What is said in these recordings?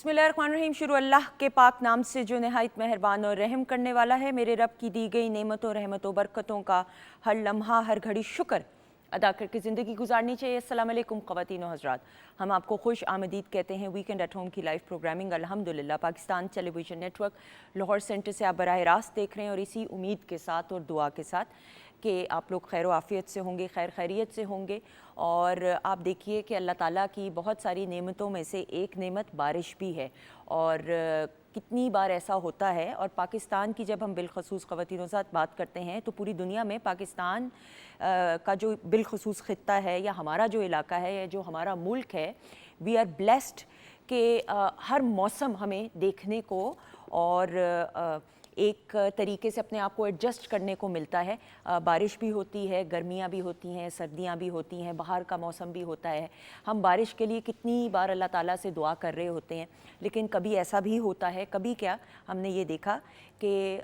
बिस्मिल्लाहिर्रहमानिर्रहीम। शुरू अल्लाह के पाक नाम से जो नहायत मेहरबान और रहम करने वाला है। मेरे रब की दी गई नेमतों रहमतों बरकतों का हर लम्हा हर घड़ी शुक्र अदा करके ज़िंदगी गुजारनी चाहिए। अस्सलाम वालेकुम ख़वातीन और हज़रात, हम आपको खुश आमदीद कहते हैं। वीकेंड एट होम की लाइव प्रोग्रामिंग अल्हम्दुलिल्लाह Pakistan television network Lahore centre से आप बराह रास्त देख रहे हैं, और इसी उम्मीद के साथ और दुआ के साथ कि आप लोग खैर आफ़ियत से होंगे, खैर खैरियत से होंगे। और आप देखिए कि अल्लाह ताला की बहुत सारी नेमतों में से एक नेमत बारिश भी है, और कितनी बार ऐसा होता है। और पाकिस्तान की जब हम बिलखसूस ख़वातीनों के साथ बात करते हैं तो पूरी दुनिया में पाकिस्तान का जो बिलखसूस ख़ित्ता है या हमारा जो इलाका है या जो हमारा मुल्क है, वी आर ब्लेस्ड कि हर मौसम हमें देखने को और एक तरीके से अपने आप को एडजस्ट करने को मिलता है। बारिश भी होती है, गर्मियाँ भी होती हैं, सर्दियाँ भी होती हैं, बाहर का मौसम भी होता है। हम बारिश के लिए कितनी बार अल्लाह ताला से दुआ कर रहे होते हैं, लेकिन कभी ऐसा भी होता है, कभी क्या हमने ये देखा कि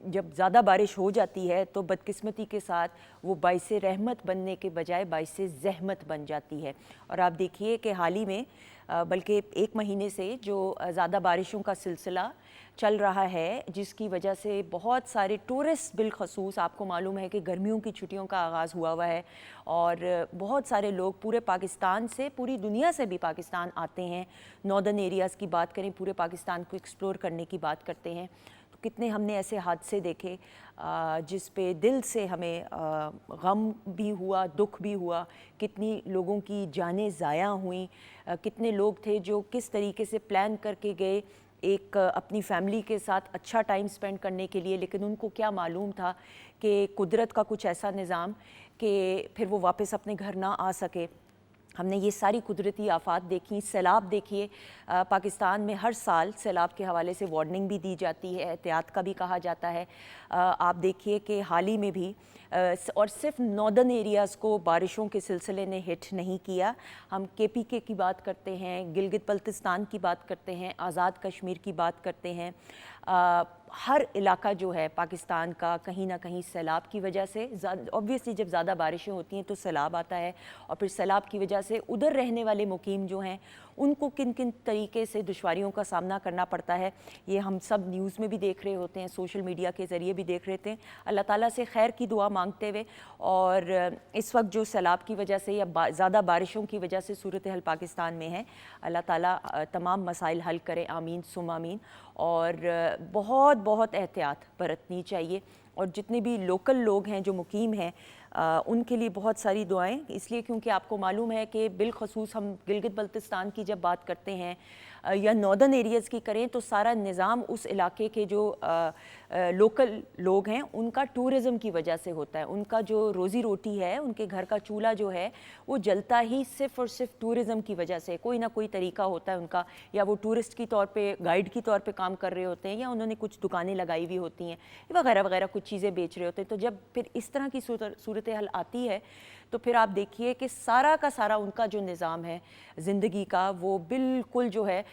जब ज़्यादा बारिश हो जाती है तो बदकिस्मती के साथ वो बाइसे रहमत बनने के बजाय बाइसे ज़हमत बन जाती है। और आप देखिए कि हाल ही में बल्कि एक महीने से जो ज़्यादा बारिशों का सिलसिला चल रहा है, जिसकी वजह से बहुत सारे टूरिस्ट बिलखसूस, आपको मालूम है कि गर्मियों की छुट्टियों का आगाज़ हुआ हुआ है और बहुत सारे लोग पूरे पाकिस्तान से, पूरी दुनिया से भी पाकिस्तान आते हैं। नॉर्दर्न एरियाज़ की बात करें, पूरे पाकिस्तान को एक्सप्लोर करने की बात करते हैं, तो कितने हमने ऐसे हादसे देखे जिस पे दिल से हमें गम भी हुआ, दुख भी हुआ। कितनी लोगों की जानें ज़ाया हुई, कितने लोग थे जो किस तरीके से प्लान करके गए एक अपनी फैमिली के साथ अच्छा टाइम स्पेंड करने के लिए, लेकिन उनको क्या मालूम था कि कुदरत का कुछ ऐसा निज़ाम कि फिर वो वापस अपने घर ना आ सके। हमने ये सारी कुदरती आफात देखी। सैलाब देखिए, पाकिस्तान में हर साल सैलाब के हवाले से वार्निंग भी दी जाती है, एहतियात का भी कहा जाता है। आप देखिए कि हाल ही में भी और सिर्फ नॉर्दर्न एरियाज़ को बारिशों के सिलसिले ने हिट नहीं किया। हम KPK की बात करते हैं, गिलगित बल्तिस्तान की बात करते हैं, आज़ाद कश्मीर की बात करते हैं। हर इलाका जो है पाकिस्तान का कहीं ना कहीं सैलाब की वजह से, ऑब्वियसली जब ज़्यादा बारिशें होती हैं तो सैलाब आता है, और फिर सैलाब की वजह से उधर रहने वाले मुकीम जो हैं उनको किन किन तरीके से दुश्वारियों का सामना करना पड़ता है, ये हम सब न्यूज़ में भी देख रहे होते हैं, सोशल मीडिया के ज़रिए भी देख रहे थे। अल्लाह ताला से खैर की दुआ मांगते हुए, और इस वक्त जो सैलाब की वजह से या ज़्यादा बारिशों की वजह से सूरत हाल पाकिस्तान में है, अल्लाह ताला तमाम मसाइल हल करे, आमीन सुम आमीन। और बहुत बहुत एहतियात बरतनी चाहिए, और जितने भी लोकल लोग हैं जो मुकीम हैं उनके लिए बहुत सारी दुआएं, इसलिए क्योंकि आपको मालूम है कि बिलखसूस हम गिलगित बल्तिस्तान की जब बात करते हैं या नॉर्दर्न एरियाज़ की करें तो सारा निज़ाम उस इलाके के जो लोकल लोग हैं उनका टूरिज़म की वजह से होता है। उनका जो रोज़ी रोटी है, उनके घर का चूल्हा जो है वो जलता ही सिर्फ़ और सिर्फ टूरिज़म की वजह से। कोई ना कोई तरीका होता है उनका, या वो टूरिस्ट की तौर पे, गाइड की तौर पे काम कर रहे होते हैं, या उन्होंने कुछ दुकानें लगाई हुई होती हैं वगैरह वगैरह, कुछ चीज़ें बेच रहे होते हैं। तो जब फिर इस तरह की सूरत हाल आती है तो फिर आप देखिए कि सारा का सारा उनका जो निज़ाम है ज़िंदगी का वो बिल्कुल जो है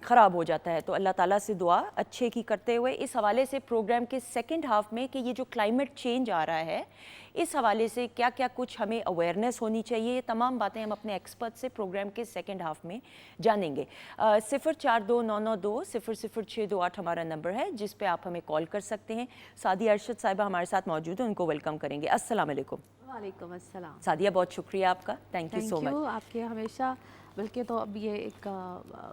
ख़राब हो जाता है। तो अल्लाह ताला से दुआ अच्छे की करते हुए इस हवाले से प्रोग्राम के सेकंड हाफ़ में कि ये जो क्लाइमेट चेंज आ रहा है, इस हवाले से क्या क्या कुछ हमें अवेयरनेस होनी चाहिए, ये तमाम बातें हम अपने एक्सपर्ट से प्रोग्राम के सेकंड हाफ में जानेंगे। 042992000628 हमारा नंबर है जिस पे आप हमें कॉल कर सकते हैं। सादिया अरशद साहिबा हमारे साथ मौजूद हैं, उनको वेलकम करेंगे। अस्सलाम वालेकुम। वालेकुम अस्सलाम। सादिया, बहुत शुक्रिया आपका, थैंक यू सो मच। आपके हमेशा, बल्कि तो अब ये एक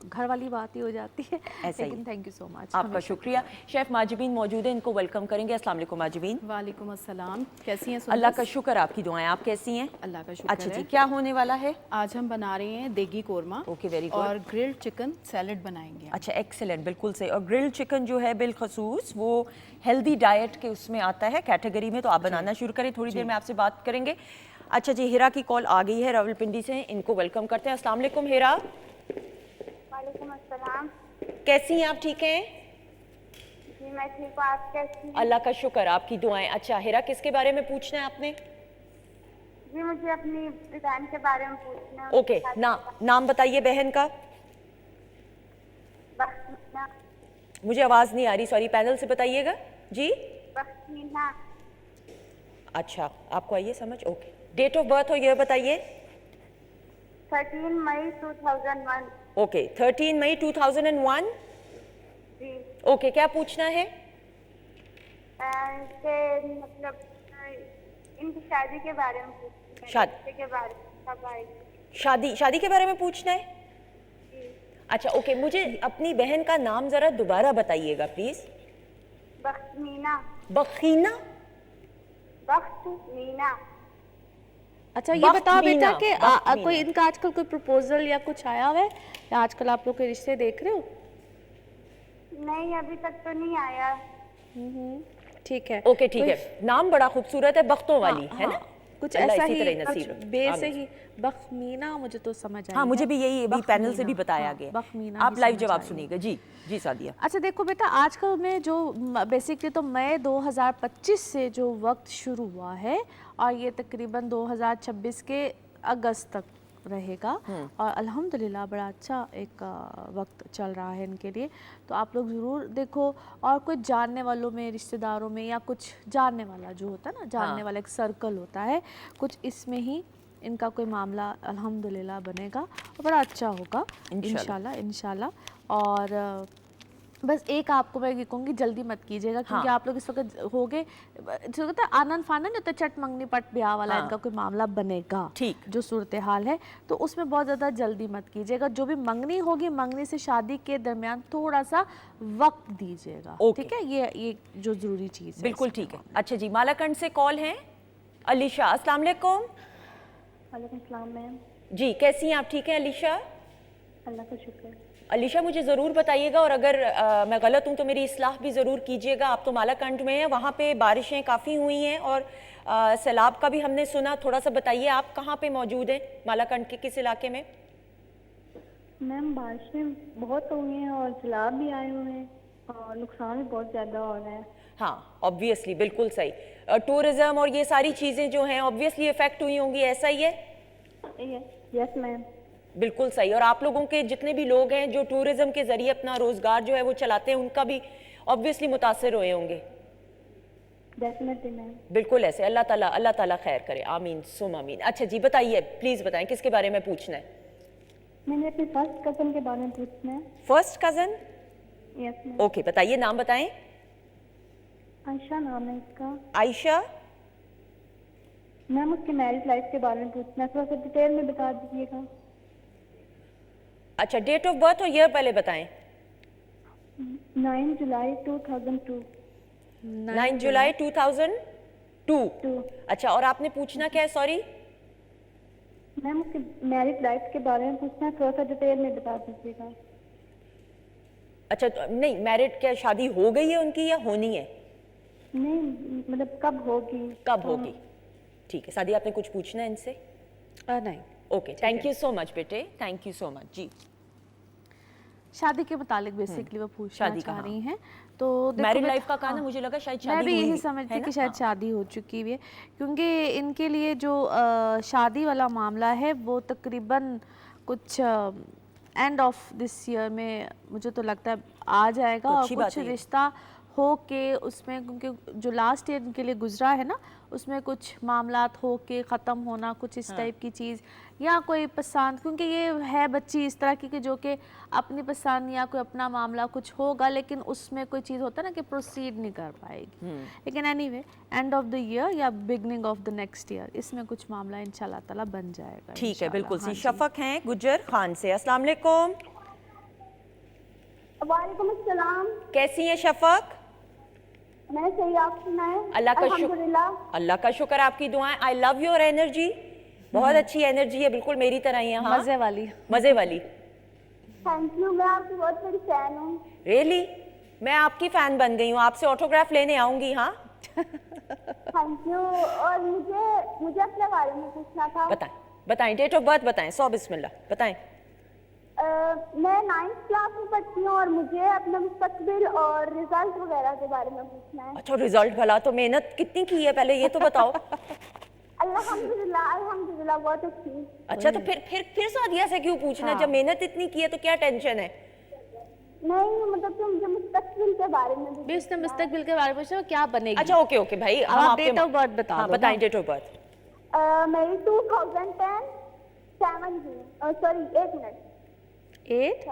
घर वाली बात ही हो जाती है, लेकिन थैंक यू सो मच, आपका शुक्रिया। शेफ़ माजिबीन मौजूद है, इनको वेलकम करेंगे। अस्सलाम वालेकुम माजिबीन। वालेकुम अस्सलाम, कैसी हैं? अल्लाह का शुक्र, आपकी दुआएं, आप कैसी हैं? अल्लाह का शुक्र। अच्छा जी, क्या होने वाला है? आज हम बना रहे हैं देगी कोरमा। Okay, very good. और ग्रिल्ड चिकन सैलेड बनाएंगे। अच्छा, एक्सेलेंट, बिल्कुल सही। और ग्रिल्ड चिकन जो है बिलखसूस वो हेल्दी डाइट के उसमें आता है कैटेगरी में, तो आप बनाना शुरू करें, थोड़ी देर में आपसे बात करेंगे। अच्छा जी, हिरा की कॉल आ गई है रावलपिंडी से, इनको वेलकम करते हैं। अस्सलाम वालेकुम हिरा। वालेकुम अस्सलाम। कैसी हैं आप, ठीक हैं? जी मैं ठीक हूँ, आप कैसी हैं? अल्लाह का शुक्र, आपकी दुआएं। अच्छा हिरा, किसके बारे में पूछना है आपने? जी मुझे अपनी बहन के बारे में पूछना है। ओके, नाम बताइए बहन का। बख्शीना। मुझे आवाज़ नहीं आ रही, सॉरी, पैनल से बताइएगा जी। बख्शीना। अच्छा, आपको आइए समझ, ओके। डेट ऑफ बर्थ और ईयर बताइए। 13 मई 2001। ओके 13 मई 2001। जी ओके क्या पूछना है? से मतलब इनकी शादी के बारे में पूछना है, शादी- रिश्ते के बारे में कब आएगी? शादी के बारे में पूछना है। अच्छा ओके, मुझे अपनी बहन का नाम जरा दोबारा बताइएगा प्लीज। बख्मीना। बखीना। बख्मीना। अच्छा ये बताओ बेटा बख्मीना, कि बख्मीना। कोई इनका आजकल कोई प्रपोजल या कुछ आया हुआ है, या आजकल आप लोग के रिश्ते देख रहे हो? नहीं अभी तक तो नहीं आया। ठीक है। ओके ठीक है, नाम बड़ा खूबसूरत है, बख्तों वाली है ना? कुछ अल्लाह ऐसा इसी ही तरह कुछ नसीब रखे। बे से आमीन। ही बख्मीना मुझे तो समझ आई हाँ मुझे है। भी यही अभी पैनल से भी बताया हाँ, गया। बख्मीना आप भी लाइव समझ जवाब आई है। सुनिएगा। जी जी सादिया। अच्छा देखो बेटा, आजकल में जो बेसिकली तो मई 2025 से जो वक्त शुरू हुआ है और ये तकरीबन 2026 के अगस्त तक रहेगा, और अल्हम्दुलिल्लाह बड़ा अच्छा एक वक्त चल रहा है इनके लिए। तो आप लोग ज़रूर देखो, और कोई जानने वालों में, रिश्तेदारों में, या कुछ जानने वाला जो होता है ना, जानने वाला एक सर्कल होता है, कुछ इसमें ही इनका कोई मामला अल्हम्दुलिल्लाह बनेगा और बड़ा अच्छा होगा इंशाल्लाह। और बस एक आपको मैं ये कहूँगी, जल्दी मत कीजिएगा, क्योंकि आप लोग इस वक्त हो गए जो कहते हैं आनंद फानन, जो चट मंगनी पट ब्याह वाला इनका कोई मामला बनेगा, ठीक। जो सूरत हाल है, तो उसमें बहुत ज़्यादा जल्दी मत कीजिएगा। जो भी मंगनी होगी, मंगनी से शादी के दरमियान थोड़ा सा वक्त दीजिएगा, ठीक है? ये जो ज़रूरी चीज़ है। बिल्कुल ठीक है। अच्छा जी, मालाकंड से कॉल है अलीशा। अस्सलाम वालेकुम। वालेकुम सलाम मैम। जी कैसी हैं आप? ठीक है अलीशा? अल्लाह का शुक्र। अलीशा मुझे ज़रूर बताइएगा, और अगर मैं गलत हूँ तो मेरी इस्लाह भी ज़रूर कीजिएगा। आप तो मालाकंड में हैं, वहाँ पे बारिशें काफ़ी हुई हैं और सैलाब का भी हमने सुना। थोड़ा सा बताइए आप कहाँ पे मौजूद हैं, मालाकंड के किस इलाके में? मैम बारिशें बहुत हो गई हैं और सैलाब भी आए हुए हैं और नुकसान भी बहुत ज़्यादा हो रहा है। हाँ ऑब्वियसली, बिल्कुल सही। टूरिज़्म और ये सारी चीज़ें जो हैं ऑब्वियसली इफ़ेक्ट हुई होंगी, ऐसा ही है? Yes ma'am. बिल्कुल सही। और आप लोगों के जितने भी लोग हैं जो टूरिज़्म के ज़रिए अपना रोज़गार जो है वो चलाते हैं, उनका भी ऑब्वियसली मुतासर हुए होंगे। Definitely ma'am. बिल्कुल ऐसे। अल्लाह ताला खैर करे, आमीन सुम आमीन। अच्छा जी बताइए, प्लीज़ बताएं किसके बारे में पूछना है? मैंने अपने फर्स्ट कज़न के बारे में पूछना है। First cousin? Yes ma'am. Okay बताइए, नाम बताएं। आयशा नाम है इसका। आयशा। मैम उसकी मैरिज लाइफ के बारे में पूछना है, थोड़ा सा डिटेल में बता दीजिएगा। अच्छा डेट ऑफ बर्थ और ईयर पहले बताएं। 9 जुलाई 2002। 9 जुलाई 2002। अच्छा, और आपने पूछना क्या है? सॉरी मैम उसकी मैरिज लाइफ के बारे में पूछना है, थोड़ा सा डिटेल में बता दीजिएगा। अच्छा तो, नहीं मैरिड, क्या शादी हो गई है उनकी या होनी है? नहीं मतलब कब होगी? कब होगी? ठीक है सादिया, आपने कुछ पूछना है इनसे? नहीं। Okay thank you so much बेटे, थैंक यू सो मच। जी शादी के मुतालिक बेसिकली वो पूछना शादी का, चाह हाँ। रही हैं। तो मैरिड लाइफ का कहा ना, मुझे लगा शायद शादी मैं भी हुई यही है समझती ना? कि शायद शादी हो चुकी हुई है, क्योंकि इनके लिए जो शादी वाला मामला है वो तकरीबन कुछ एंड ऑफ दिस ईयर में मुझे तो लगता है आ जाएगा। तो और अच्छी बात कुछ है ये। रिश्ता हो के उसमें, क्योंकि जो लास्ट ईयर इनके लिए गुजरा है ना, उसमें कुछ मामलात हो के ख़त्म होना, कुछ इस टाइप की चीज़, या कोई पसंद, क्योंकि ये है बच्ची इस तरह की कि जो कि अपनी पसंद या कोई अपना मामला कुछ होगा, लेकिन उसमें कोई चीज़ होता है ना कि प्रोसीड नहीं कर पाएगी। लेकिन anyway end of the year या beginning of the next year इसमें कुछ मामला इंशाल्लाह ताला बन जाएगा। ठीक है इंशाल्लाह। बिल्कुल हाँ सी। जी। शफक हैं गुजर खान से। अस्सलाम वालेकुम। वालेकुम अस्सलाम। कैसी हैं शफक? मैं सही, आप सुनाएं? अल्लाह का शुक्र, अल्हम्दुलिल्लाह। अल्लाह का शुक्र, आपकी दुआएं। आई लव योर एनर्जी, बहुत अच्छी एनर्जी है, बिल्कुल मेरी तरह ही है। हाँ मज़े वाली। मज़े वाली। थैंक यू, मैं आपकी बहुत बड़ी फैन हूँ। रियली? मैं आपकी फ़ैन बन गई हूँ, आपसे ऑटोग्राफ लेने आऊँगी। हाँ थैंक यू। और मुझे अपने बारे में पूछना था। बताएं बताएं, डेट ऑफ बर्थ बताएं। 100 बिस्मिल्लाह बताएं। मैं 9th क्लास में पढ़ती हूँ और मुझे अपना मुस्तकबिल और रिजल्ट वगैरह के बारे में पूछना है। अच्छा रिजल्ट भला, तो मेहनत कितनी की है पहले ये तो बताओ। अल्हम्दुलिल्लाह बहुत अच्छी। अच्छा तो फिर सादिया से क्यों पूछना? जब मेहनत इतनी की है तो क्या टेंशन है? नहीं मतलब कि मुझे मुस्तकबिल के बारे में भी उसने मुस्तकबिल के बारे में पूछा, क्या बनेगी। अच्छा ओके ओके भाई, अब आप डेट ऑफ बर्थ बता हाँ दो। बताएं डेट ऑफ बर्थ। मेरी 2010 7 जून, सॉरी 1 मिनट, 8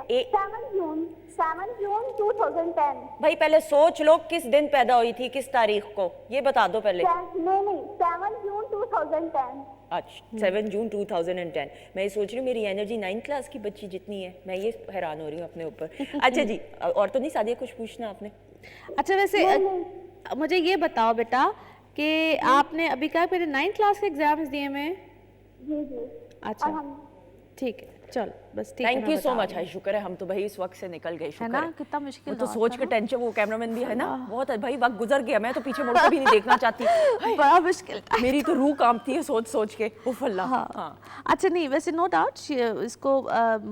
7 जून 2010। भाई पहले सोच लो किस दिन पैदा हुई थी, किस तारीख को, ये बता दो पहले। नहीं 7 जून 2010। अच्छा 7 जून 2010। मैं ये सोच रही हूँ मेरी एनर्जी 9th क्लास की बच्ची जितनी है, मैं ये हैरान हो रही हूँ अपने ऊपर। अच्छा जी, और तो नहीं सादिया कुछ पूछना आपने? अच्छा वैसे मुझे ये बताओ बेटा कि आपने अभी कहा मेरे 9th क्लास के एग्जाम्स दिए मैं। जी। अच्छा ठीक है, चलो बस ठीक है। Thank you so much. है शुक्र है हम तो भाई इस वक्त से निकल गए, है शुक्र ना, है। कितना मुश्किल वो तो दौर सोच था के ना। टेंशन, वो कैमरामैन भी है ना, बहुत है भाई, वक्त गुजर गया, मैं तो पीछे मुड़ के भी नहीं देखना चाहती। बड़ा मुश्किल था। मेरी तो रूह कांपती है सोच सोच के। उफ अल्लाह। हाँ। अच्छा नहीं, वैसे नो डाउट इसको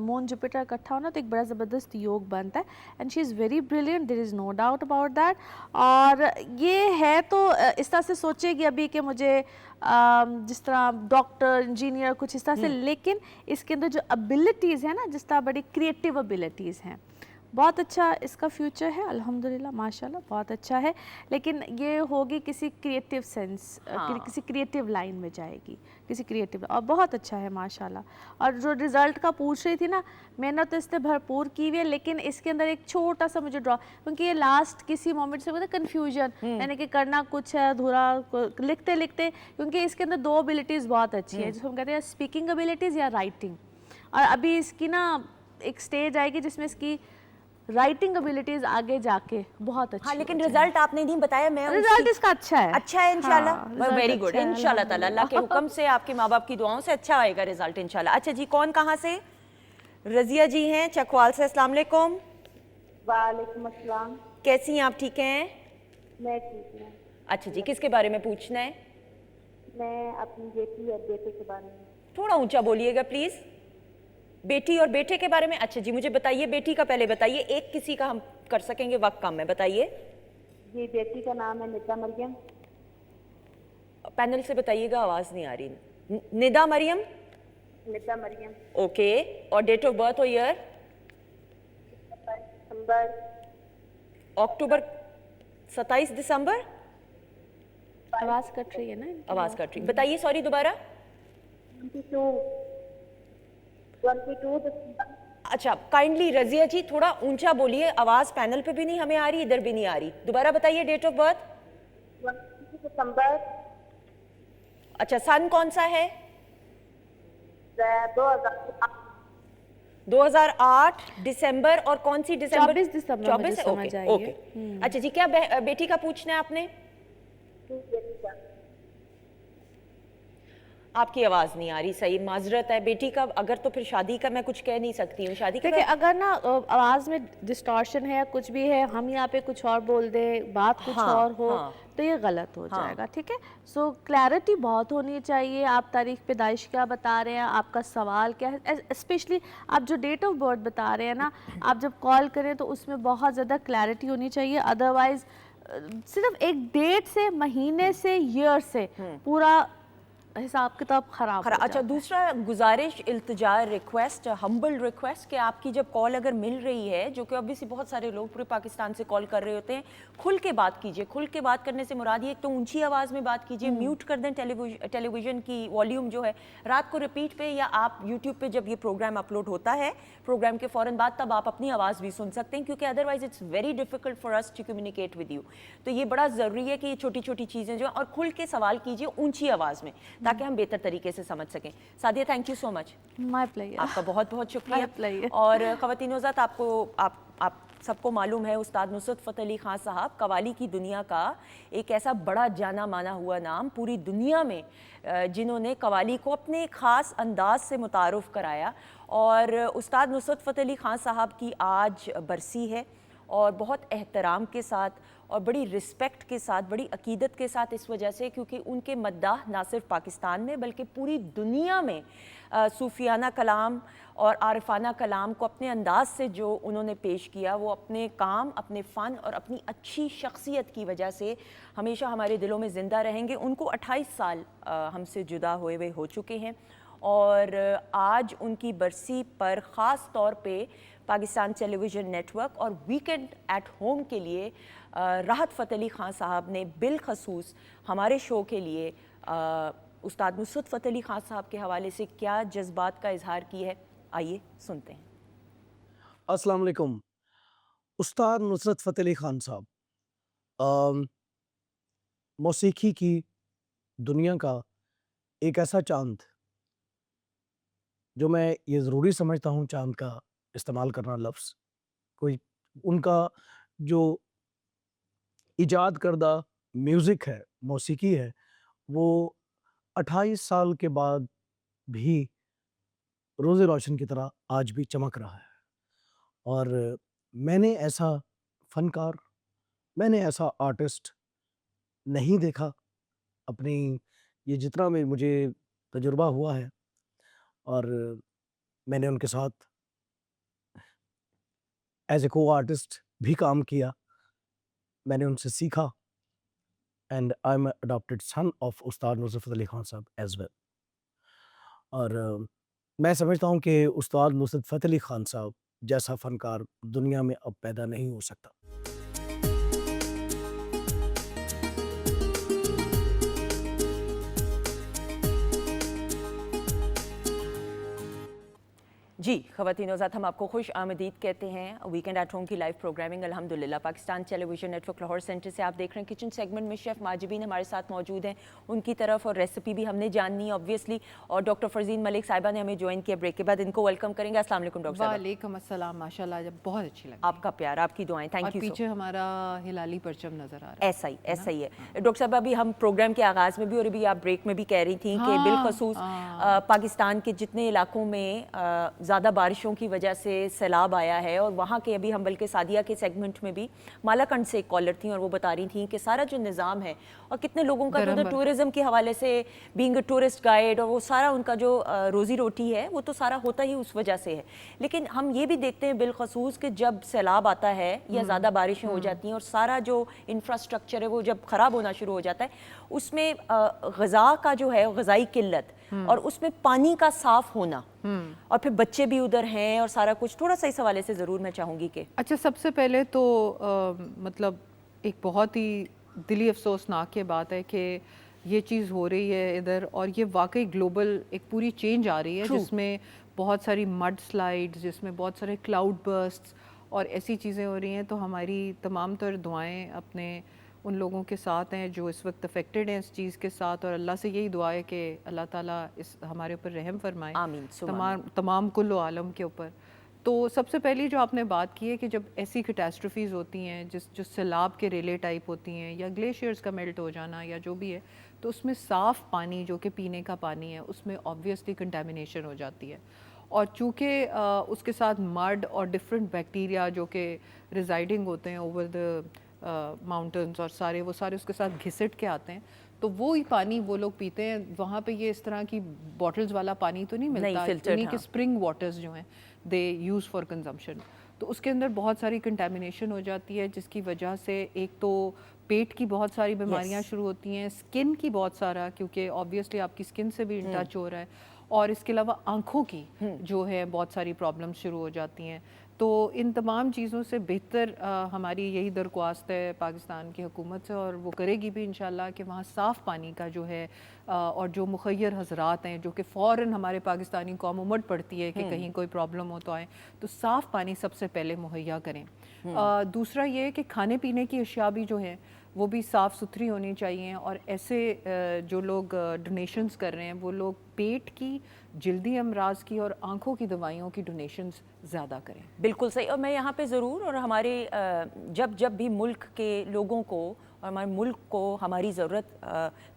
मून जुपिटर इकट्ठा होना तो एक बड़ा ज़बरदस्त योग बनता है, and she is very brilliant, there is no doubt about that. और ये है तो इस तरह से सोचेगी अभी कि मुझे जिस तरह डॉक्टर, इंजीनियर, कुछ इस तरह से, लेकिन इसके अंदर जो एबिलिटीज़ है ना, जिस तरह बड़ी क्रिएटिव एबिलिटीज़ हैं, बहुत अच्छा इसका फ्यूचर है अल्हम्दुलिल्लाह, माशाल्लाह बहुत अच्छा है। लेकिन ये होगी किसी क्रिएटिव सेंस, किसी क्रिएटिव लाइन में जाएगी, किसी क्रिएटिव, और बहुत अच्छा है माशाल्लाह। और जो रिज़ल्ट का पूछ रही थी ना, मेहनत तो इसने भरपूर की हुई है, लेकिन इसके अंदर एक छोटा सा मुझे ड्रॉ, क्योंकि ये लास्ट किसी मोमेंट से होता है कन्फ्यूजन, यानी कि करना कुछ है अधूरा लिखते लिखते, क्योंकि इसके अंदर दो एबिलिटीज़ बहुत अच्छी है, जिसको हम कहते हैं स्पीकिंग एबिलिटीज़ या राइटिंग। और अभी इसकी ना एक स्टेज आएगी जिसमें इसकी राइटिंग एबिलिटीज आगे जाके बहुत अच्छी। हाँ लेकिन रिजल्ट आपने नहीं बताया। मैं रिजल्ट इसका अच्छा है, अच्छा है इंशाल्लाह। हाँ, वेरी result गुड, अच्छा है, इंशाल्लाह ताला, अल्लाह के हुक्म से, आपके माँ बाप की दुआओं से अच्छा आएगा रिजल्ट इंशाल्लाह। अच्छा जी, कौन कहाँ से? रजिया जी हैं चकवाल से। अस्सलाम वालेकुम। वालेकुम अस्सलाम। कैसी हैं आप, ठीक हैं? मैं ठीक हूँ। अच्छा जी, किसके बारे में पूछना है? मैं अपनी बेटी और बेटे के बारे में। थोड़ा ऊंचा बोलिएगा प्लीज। बेटी और बेटे के बारे में। अच्छा जी, मुझे बताइए, बेटी का पहले बताइए, एक किसी का हम कर सकेंगे, वक्त कम है, बताइए। जी, बेटी का नाम है निदा मरियम। पैनल से बताइएगा, आवाज नहीं आ रही। निदा मरियम। निदा मरियम। ओके, और डेट ऑफ बर्थ और ईयर? दिसंबर। अक्टूबर 27 दिसंबर। आवाज कट रही है ना इनकी। आवाज कट रही, बताइए सॉरी दोबारा। 22 दिसंबर। अच्छा, काइंडली रजिया जी थोड़ा ऊंचा बोलिए, आवाज पैनल पे भी नहीं हमें आ रही, इधर भी नहीं आ रही। दोबारा बताइए डेट ऑफ बर्थ। 22 दिसंबर। अच्छा, सन कौन सा है? 2008। 2008 दिसंबर। और कौन सी दिसंबर? 24 दिसंबर 24 मुझे समझ आई ओके है। ओके। अच्छा जी, क्या बेटी का पूछना है आपने? बेटी का। आपकी आवाज नहीं आ रही सही, माजरत है। बेटी का अगर, तो फिर शादी का मैं कुछ कह नहीं सकती हूँ। शादी देखिए, का अगर ना आवाज में डिस्टॉर्शन है, कुछ भी है, हम यहाँ पे कुछ और बोल दें, बात कुछ हाँ, और हो, हाँ। तो ये गलत हो जाएगा, ठीक है। सो क्लैरिटी बहुत होनी चाहिए। आप तारीख पैदाइश क्या बता रहे हैं, आपका सवाल क्या है, स्पेशली आप जो डेट ऑफ बर्थ बता रहे हैं ना, आप जब कॉल करें तो उसमें बहुत ज़्यादा क्लैरिटी होनी चाहिए। अदरवाइज सिर्फ एक डेट से, महीने से, ईयर से पूरा हिसाब किताब खराब हो अच्छा, जाता है। दूसरा गुजारिश, इल्तिजा, रिक्वेस्ट, हम्बल रिक्वेस्ट कि आपकी जब कॉल अगर मिल रही है, जो कि ऑब्वियसली बहुत सारे लोग पूरे पाकिस्तान से कॉल कर रहे होते हैं, खुल के बात कीजिए। खुल के बात करने से मुराद ये, एक तो ऊंची आवाज़ में बात कीजिए, म्यूट कर दें टेलीविज़न की वॉल्यूम जो है, रात को रिपीट पे, या आप यूट्यूब पे जब ये प्रोग्राम अपलोड होता है, प्रोग्राम के फ़ौरन बाद, तब आप अपनी आवाज़ भी सुन सकते हैं, क्योंकि otherwise it's very difficult for us to communicate with you. तो ये बड़ा ज़रूरी है कि ये छोटी छोटी चीज़ें जो हैं, और खुल के सवाल कीजिए ऊंची आवाज़ में, ताकि हम बेहतर तरीके से समझ सकें। Sadia, thank you so much. My player. आपका बहुत बहुत My शुक्रिया। pleasure. और ख़वातीन हज़रात, आप सबको मालूम है, उस्ताद नुसरत फ़तेह अली खान साहब कवाली की दुनिया का एक ऐसा बड़ा जाना माना हुआ नाम पूरी दुनिया में, जिन्होंने कवाली को अपने ख़ास अंदाज से मुतारुफ़ कराया। और उस्ताद नुसरत फ़तेह अली खान साहब की आज बरसी है, और बहुत एहतराम के साथ और बड़ी रिस्पेक्ट के साथ, बड़ी अकीदत के साथ, इस वजह से क्योंकि उनके मद्दाह ना सिर्फ पाकिस्तान में बल्कि पूरी दुनिया में सूफियाना कलाम और आरिफाना कलाम को अपने अंदाज से जो उन्होंने पेश किया, वो अपने काम, अपने फ़न और अपनी अच्छी शख्सियत की वजह से हमेशा हमारे दिलों में ज़िंदा रहेंगे। उनको 28 साल हमसे जुदा हुए हो चुके हैं, और आज उनकी बरसी पर ख़ास तौर पे पाकिस्तान टेलीविज़न नेटवर्क और वीकेंड एट होम के लिए राहत फ़तेह अली खान साहब ने बिलखसूस हमारे शो के लिए उस्ताद नुसरत फ़तेह अली खान साहब के हवाले से क्या जज्बात का इजहार की है, आइए सुनते हैं। अस्सलाम वालेकुम। उस्ताद नुसरत फ़तेह अली ख़ान साहब, मौसीकी की दुनिया का एक ऐसा चाँद जो मैं ये ज़रूरी समझता हूँ चाँद का इस्तेमाल करना लफ्ज़, कोई उनका जो इजाद करदा म्यूज़िक है, मौसीकी है, वो 28 साल के बाद भी रोज़े रोशन की तरह आज भी चमक रहा है। और मैंने ऐसा फ़नकार, मैंने ऐसा आर्टिस्ट नहीं देखा अपनी ये जितना भी मुझे तजुर्बा हुआ है। और मैंने उनके साथ एज़ ए को आर्टिस्ट भी काम किया, मैंने उनसे सीखा and I am adopted son of उस्ताद नुसरत फ़तेह अली ख़ान साहब एज़ वेल। और मैं समझता हूँ कि उस्ताद नुसरत फ़तेह अली ख़ान साहब जैसा फ़नकार दुनिया में अब पैदा नहीं हो सकता। जी ख़वातीन औज़ात, हम आपको खुश आमदीद कहते हैं वीकेंड एट होम की लाइव प्रोग्रामिंग अल्हम्दुलिल्लाह Pakistan television network Lahore centre से आप देख रहे हैं। किचन सेगमेंट में शेफ़ माजिबीन हमारे साथ मौजूद हैं, उनकी तरफ और रेसिपी भी हमने जाननी है ऑब्वियसली। और डॉक्टर फ़रज़ीन मलिक साहिबा ने हमें ज्वाइन किया ब्रेक के बाद, इनको वेलकम करेंगे। अस्सलाम वालेकुम डॉक्टर साहिबा। वालेकुम अस्सलाम, माशाल्लाह जब बहुत अच्छी लगी। आपका प्यार, आपकी दुआएं, थैंक और यू। पीछे हमारा हिलाली परचम नजर आ रहा है। ऐसा ही है डॉक्टर साहब। अभी हम प्रोग्राम के आगाज़ में भी और अभी आप ब्रेक में भी कह रही थी कि बिलखसूस पाकिस्तान के जितने इलाकों में ज़्यादा बारिशों की वजह से सैलाब आया है, और वहाँ के अभी हम बल्कि सादिया के सेगमेंट में भी मालाकंड से एक कॉलर थी और वो बता रही थी कि सारा जो निज़ाम है और कितने लोगों का जो टूरिज़्म के हवाले से बीइंग अ टूरिस्ट गाइड और वो सारा उनका जो रोज़ी रोटी है वो तो सारा होता ही उस वजह से है। लेकिन हम ये भी देखते हैं बिलखसूस कि जब सैलाब आता है या ज़्यादा बारिशें हो जाती हैं और सारा जो इंफ्रास्ट्रक्चर है वो जब ख़राब होना शुरू हो जाता है, उसमें ग़ज़ा का जो है ग़ज़ाई किल्लत और उसमें पानी का साफ़ होना और फिर बच्चे भी उधर हैं और सारा कुछ, थोड़ा सा इस हवाले से ज़रूर मैं चाहूँगी कि अच्छा, सबसे पहले तो मतलब एक बहुत ही दिली अफसोसनाक ये बात है कि ये चीज़ हो रही है इधर, और ये वाकई ग्लोबल एक पूरी चेंज आ रही है जिसमें बहुत सारी मड स्लाइड्स, जिसमें बहुत सारे क्लाउड बर्स्ट्स और ऐसी चीज़ें हो रही हैं। तो हमारी तमाम तर दुआएं अपने उन लोगों के साथ हैं जो इस वक्त अफेक्टेड हैं इस चीज़ के साथ, और अल्लाह से यही दुआ है कि अल्लाह ताला इस हमारे ऊपर रहम फरमाए, आमीन। तमाम कुल्लो आलम के ऊपर। तो सबसे पहली जो आपने बात की है कि जब ऐसी कैटास्ट्रफीज़ होती हैं जो सैलाब के रेले टाइप होती हैं या ग्लेशियर्स का मेल्ट हो जाना या जो भी है, तो उसमें साफ़ पानी जो कि पीने का पानी है उसमें ऑब्वियसली कंटेमिनेशन हो जाती है। और चूँकि उसके साथ मड और डिफरेंट बैक्टीरिया जो कि रिजाइडिंग होते हैं ओवर द माउंटेन्स और वो सारे उसके साथ घिसट के आते हैं, तो वो ही पानी वो लोग पीते हैं। वहाँ पे ये इस तरह की बॉटल्स वाला पानी तो नहीं मिलता, उन्हीं के स्प्रिंग वाटर्स जो हैं दे यूज़ फॉर कंजम्पशन। तो उसके अंदर बहुत सारी कंटेमिनेशन हो जाती है जिसकी वजह से एक तो पेट की बहुत सारी बीमारियां शुरू होती हैं, स्किन की बहुत सारा, क्योंकि ऑब्वियसली आपकी स्किन से भी इन टच हो रहा है, और इसके अलावा आँखों की जो है बहुत सारी प्रॉब्लम्स शुरू हो जाती हैं। तो इन तमाम चीज़ों से बेहतर हमारी यही दरख्वास्त है पाकिस्तान की हुकूमत से, और वो करेगी भी इंशाल्लाह, कि वहाँ साफ़ पानी का जो है और जो मुखय्यर हजरात हैं जो कि फ़ौरन हमारे पाकिस्तानी कौम उमड़ पड़ती है कि कहीं कोई प्रॉब्लम हो तो आए, तो साफ़ पानी सबसे पहले मुहैया करें। दूसरा ये कि खाने पीने की अशिया भी जो है वो भी साफ़ सुथरी होनी चाहिए, और ऐसे जो लोग डोनेशंस कर रहे हैं वो लोग पेट की, जल्दी अमराज की और आँखों की दवाइयों की डोनेशंस ज़्यादा करें। बिल्कुल सही। और मैं यहाँ पे ज़रूर, और हमारे जब भी मुल्क के लोगों को और हमारे मुल्क को हमारी ज़रूरत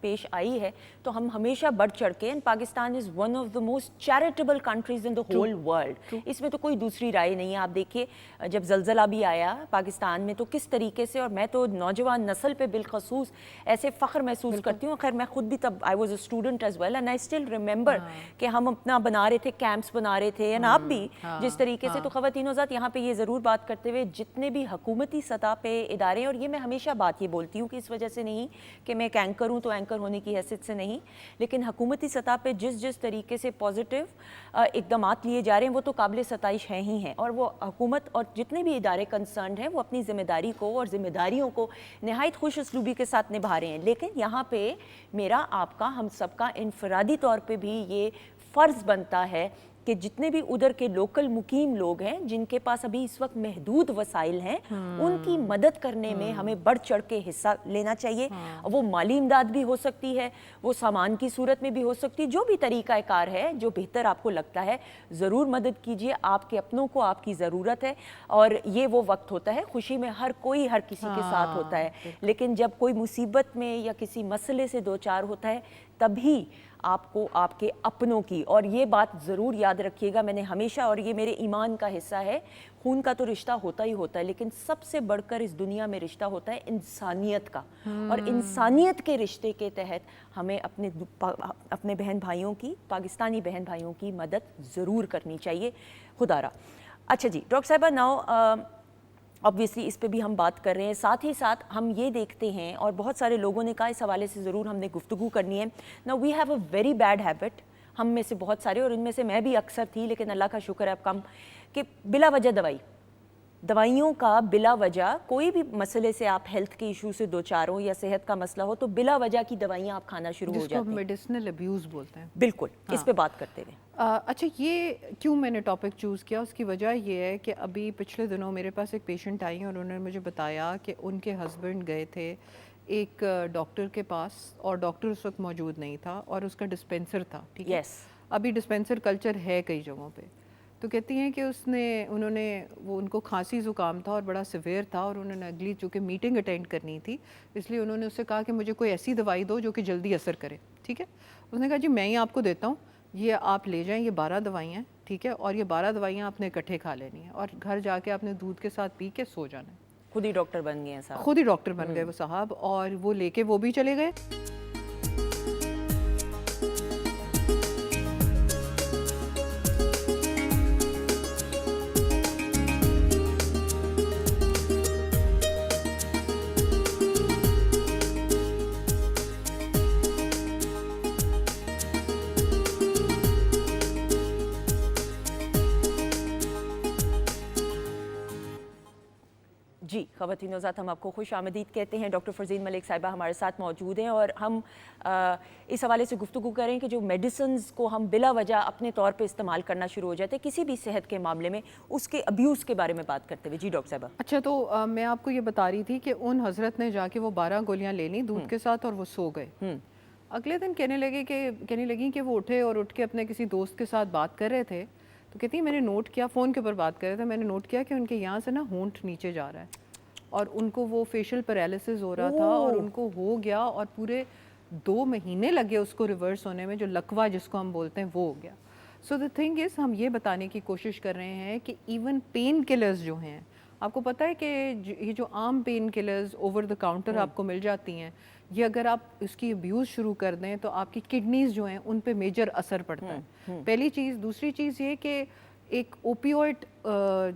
पेश आई है तो हम हमेशा बढ़ चढ़ के, and Pakistan is one of the most charitable countries in the whole world, इसमें तो कोई दूसरी राय नहीं है। आप देखिए जब ज़लज़ला भी आया पाकिस्तान में तो किस तरीके से, और मैं तो नौजवान नस्ल पे बिलखसूस ऐसे फ़ख्र महसूस करती हूँ। खैर मैं खुद भी तब I was a student as well, and I still remember कि हम अपना बना रहे थे, कैंप्स बना रहे थे, एंड आप भी जिस तरीके से। तो ख़वातीन ज़ात यहाँ पे ये ज़रूर बात करते हुए, जितने भी हुकूमती सतह पे इदारे, और ये मैं हमेशा बात ये बोलती हूँ कि इस वजह से नहीं कि मैं एक एंकर हूँ तो एंकर होने की हैसियत से नहीं, लेकिन हुकूमती सतह पे जिस तरीके से पॉजिटिव इक़दामात लिए जा रहे हैं वो तो काबिल सताइश हैं ही हैं, और वो हुकूमत और जितने भी इदारे कंसर्न हैं वो अपनी ज़िम्मेदारी को और ज़िम्मेदारियों को नहायत खुश उसलूबी के साथ निभा रहे हैं। लेकिन यहाँ पे मेरा, आपका, हम सबका इनफरादी तौर पे भी ये फ़र्ज़ बनता है کہ جتنے بھی ادھر کے لوکل مقیم لوگ ہیں جن کے پاس ابھی اس وقت محدود وسائل ہیں ان کی مدد کرنے میں ہمیں بڑھ چڑھ کے حصہ لینا چاہیے. وہ مالی امداد بھی ہو سکتی ہے, وہ سامان کی صورت میں بھی ہو سکتی ہے, جو بھی طریقہ کار ہے جو بہتر آپ کو لگتا ہے ضرور مدد کیجیے. آپ کے اپنوں کو آپ کی ضرورت ہے اور یہ وہ وقت ہوتا ہے, خوشی میں ہر کوئی ہر کسی کے ساتھ ہوتا ہے, لیکن جب کوئی مصیبت میں یا کسی مسئلے سے دوچار ہوتا ہے تبھی آپ کو آپ کے اپنوں کی, اور یہ بات ضرور یاد رکھیے گا, میں نے ہمیشہ, اور یہ میرے ایمان کا حصہ ہے, خون کا تو رشتہ ہوتا ہی ہوتا ہے لیکن سب سے بڑھ کر اس دنیا میں رشتہ ہوتا ہے انسانیت کا, اور انسانیت کے رشتے کے تحت ہمیں اپنے بہن بھائیوں کی, پاکستانی بہن بھائیوں کی مدد ضرور کرنی چاہیے. خدا را. اچھا جی ڈاکٹر صاحبہ, ناؤ obviously اس پہ بھی ہم بات کر رہے ہیں, ساتھ ہی ساتھ ہم یہ دیکھتے ہیں اور بہت سارے لوگوں نے کہا اس حوالے سے ضرور ہم نے گفتگو کرنی ہے. Now we have a very bad habit, ہم میں سے بہت سارے, اور ان میں سے میں بھی اکثر تھی لیکن اللہ کا شکر ہے اب کم, کہ بلا وجہ دوائیوں کا بلا وجہ کوئی بھی مسئلے سے آپ ہیلتھ کے ایشو سے دوچار ہو یا صحت کا مسئلہ ہو تو بلا وجہ کی دوائیاں آپ کھانا شروع ہو جس کو جاتے ہیں. میڈیسنل ابیوز بولتے ہیں. بالکل, اس پہ بات کرتے ہوئے. اچھا, یہ کیوں میں نے ٹاپک چوز کیا, اس کی وجہ یہ ہے کہ ابھی پچھلے دنوں میرے پاس ایک پیشنٹ آئی اور انہوں نے مجھے بتایا کہ ان کے ہسبینڈ گئے تھے ایک ڈاکٹر کے پاس اور ڈاکٹر اس وقت موجود نہیں تھا اور اس کا ڈسپینسر تھا. ٹھیک ہے, ابھی ڈسپینسر کلچر ہے کئی جگہوں پہ. تو کہتی ہیں کہ انہوں نے وہ, ان کو کھانسی زکام تھا اور بڑا سیویئر تھا, اور انہوں نے اگلی چونکہ میٹنگ اٹینڈ کرنی تھی اس لیے انہوں نے اس سے کہا کہ مجھے کوئی ایسی دوائی دو جو کہ جلدی اثر کرے. ٹھیک ہے, اس نے کہا جی میں ہی آپ کو دیتا ہوں, یہ آپ لے جائیں, یہ 12 دوائیاں ہیں. ٹھیک ہے, اور یہ 12 دوائیاں آپ نے اکٹھے کھا لینی ہیں اور گھر جا کے آپ نے دودھ کے ساتھ پی کے سو جانا ہے. خود ہی ڈاکٹر بن گئے ہیں صاحب, خود ہی ڈاکٹر بن گئے وہ صاحب, اور وہ لے کے وہ بھی چلے گئے. جی خواتین و حضرات, ہم آپ کو خوش آمدید کہتے ہیں. ڈاکٹر فرزین ملک صاحبہ ہمارے ساتھ موجود ہیں اور ہم اس حوالے سے گفتگو کریں کہ جو میڈیسنز کو ہم بلا وجہ اپنے طور پہ استعمال کرنا شروع ہو جاتے ہیں کسی بھی صحت کے معاملے میں, اس کے ابیوز کے بارے میں بات کرتے ہوئے. جی ڈاکٹر صاحبہ. اچھا, تو میں آپ کو یہ بتا رہی تھی کہ ان حضرت نے جا کے وہ 12 گولیاں لے لیں دودھ کے ساتھ اور وہ سو گئے. اگلے دن کہنے لگیں کہ وہ اٹھے اور اٹھ کے اپنے کسی دوست کے ساتھ بات کر رہے تھے, تو کہتی ہیں میں نے نوٹ کیا, فون کے اوپر بات کر رہے تھے, میں نے نوٹ کیا کہ ان کے یہاں سے نا ہونٹ نیچے جا رہا ہے اور ان کو وہ فیشل پیرالسس ہو رہا تھا اور ان کو ہو گیا اور پورے 2 مہینے لگے اس کو ریورس ہونے میں, جو لکوہ جس کو ہم بولتے ہیں وہ ہو گیا. سو دا تھنگ از, ہم یہ بتانے کی کوشش کر رہے ہیں کہ ایون پین کلرز جو ہیں, آپ کو پتہ ہے کہ یہ جو عام pain killers over the counter آپ کو مل جاتی ہیں, یہ اگر آپ اس کی ابیوز شروع کر دیں تو آپ کی کڈنیز جو ہیں ان پہ میجر اثر پڑتا ہے. پہلی چیز. دوسری چیز یہ کہ ایک اوپیوئڈ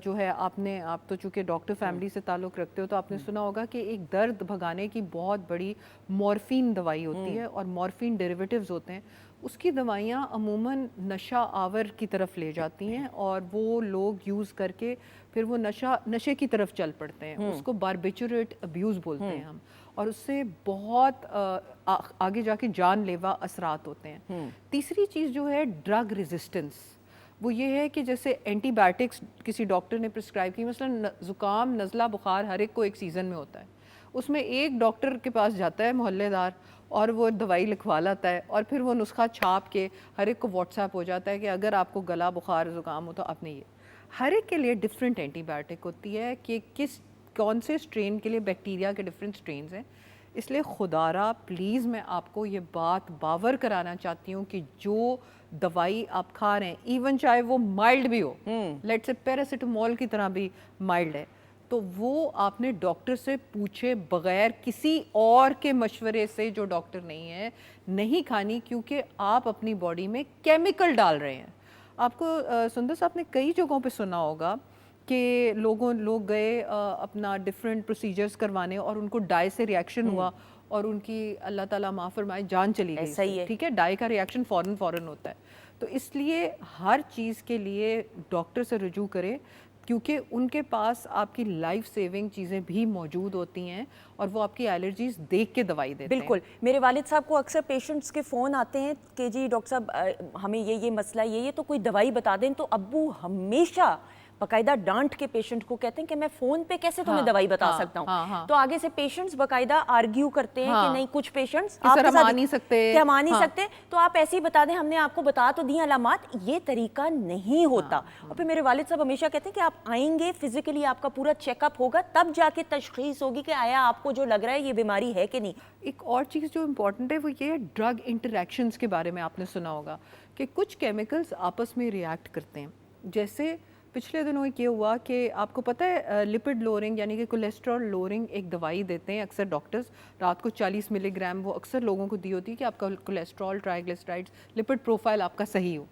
جو ہے, آپ تو چونکہ ڈاکٹر فیملی سے تعلق رکھتے ہو تو آپ نے سنا ہوگا کہ ایک درد بھگانے کی بہت بڑی مورفین دوائی ہوتی ہے اور مورفین ڈیریویٹیوز ہوتے ہیں. اس کی دوائیاں عموماً نشہ آور کی طرف لے جاتی ہیں اور وہ لوگ یوز کر کے پھر وہ نشے کی طرف چل پڑتے ہیں. اس کو باربیچوریٹ ابیوز بولتے ہیں ہم, اور اس سے بہت آگے جا کے جان لیوا اثرات ہوتے ہیں. تیسری چیز جو ہے ڈرگ ریزسٹنس, وہ یہ ہے کہ جیسے اینٹی بایوٹکس کسی ڈاکٹر نے پرسکرائب کی, مثلا زکام نزلہ بخار ہر ایک کو ایک سیزن میں ہوتا ہے, اس میں ایک ڈاکٹر کے پاس جاتا ہے محلے دار اور وہ دوائی لکھوا لاتا ہے اور پھر وہ نسخہ چھاپ کے ہر ایک کو واٹس ایپ ہو جاتا ہے کہ اگر آپ کو گلا بخار زکام ہو تو آپ نے یہ. ہر ایک کے لیے ڈفرینٹ اینٹی بایوٹک ہوتی ہے کہ کون سے اسٹرین کے لیے بیکٹیریا کے ڈفرینٹ اسٹرینز ہیں. اس لیے خدا را پلیز میں آپ کو یہ بات باور کرانا چاہتی ہوں کہ جو دوائی آپ کھا رہے ہیں, ایون چاہے وہ مائلڈ بھی ہو, لیٹ سے پیراسیٹامول کی طرح بھی مائلڈ ہے, تو وہ آپ نے ڈاکٹر سے پوچھے بغیر کسی اور کے مشورے سے, جو ڈاکٹر نہیں ہے, نہیں کھانی, کیونکہ آپ اپنی باڈی میں کیمیکل ڈال رہے ہیں. آپ کو سندر صاحب نے کئی جگہوں پہ سنا ہوگا کہ لوگ گئے اپنا ڈفرینٹ پروسیجرز کروانے اور ان کو ڈائی سے ریاکشن ہوا اور ان کی اللہ تعالیٰ معاف فرمائے جان چلی گئی. صحیح ہے. ٹھیک ہے, ڈائی کا ریاکشن فوراً ہوتا ہے. تو اس لیے ہر چیز کے لیے ڈاکٹر سے رجوع کرے. کیونکہ ان کے پاس آپ کی لائف سیونگ چیزیں بھی موجود ہوتی ہیں اور وہ آپ کی الرجیز دیکھ کے دوائی دیتے ہیں. بالکل. میرے والد صاحب کو اکثر پیشنٹس کے فون آتے ہیں کہ جی ڈاکٹر صاحب ہمیں یہ مسئلہ یہ تو کوئی دوائی بتا دیں, تو ابو ہمیشہ باقاعدہ ڈانٹ کے پیشنٹ کو کہتے ہیں کہ میں فون پہ کیسے تمہیں دوائی بتا سکتا ہوں. تو آگے سے پیشنٹس باقاعدہ آرگیو کرتے ہیں کہ نہیں, کچھ پیشنٹس ہم آ نہیں سکتے, تو آپ ایسے ہی بتا دیں, ہم نے آپ کو بتا تو دی علامات. یہ طریقہ نہیں ہوتا. اور پھر میرے والد صاحب ہمیشہ کہتے ہیں کہ آپ آئیں گے, فزیکلی آپ کا پورا چیک اپ ہوگا, تب جا کے تشخیص ہوگی کہ آیا آپ کو جو لگ رہا ہے یہ بیماری ہے کہ نہیں. ایک اور چیز جو امپورٹنٹ ہے وہ یہ ہے ڈرگ انٹریکشنز کے بارے میں آپ نے سنا ہوگا کہ کچھ کیمیکلز آپس میں ریئیکٹ کرتے ہیں. جیسے پچھلے دنوں یہ ہوا کہ آپ کو پتہ ہے لپڈ لورنگ یعنی کہ کولیسٹرول لورنگ ایک دوائی دیتے ہیں اکثر ڈاکٹرز رات کو 40 ملی گرام, وہ اکثر لوگوں کو دی ہوتی ہے کہ آپ کا کولیسٹرول, ٹرائیگلیسرائڈز, لپڈ پروفائل آپ کا صحیح ہو.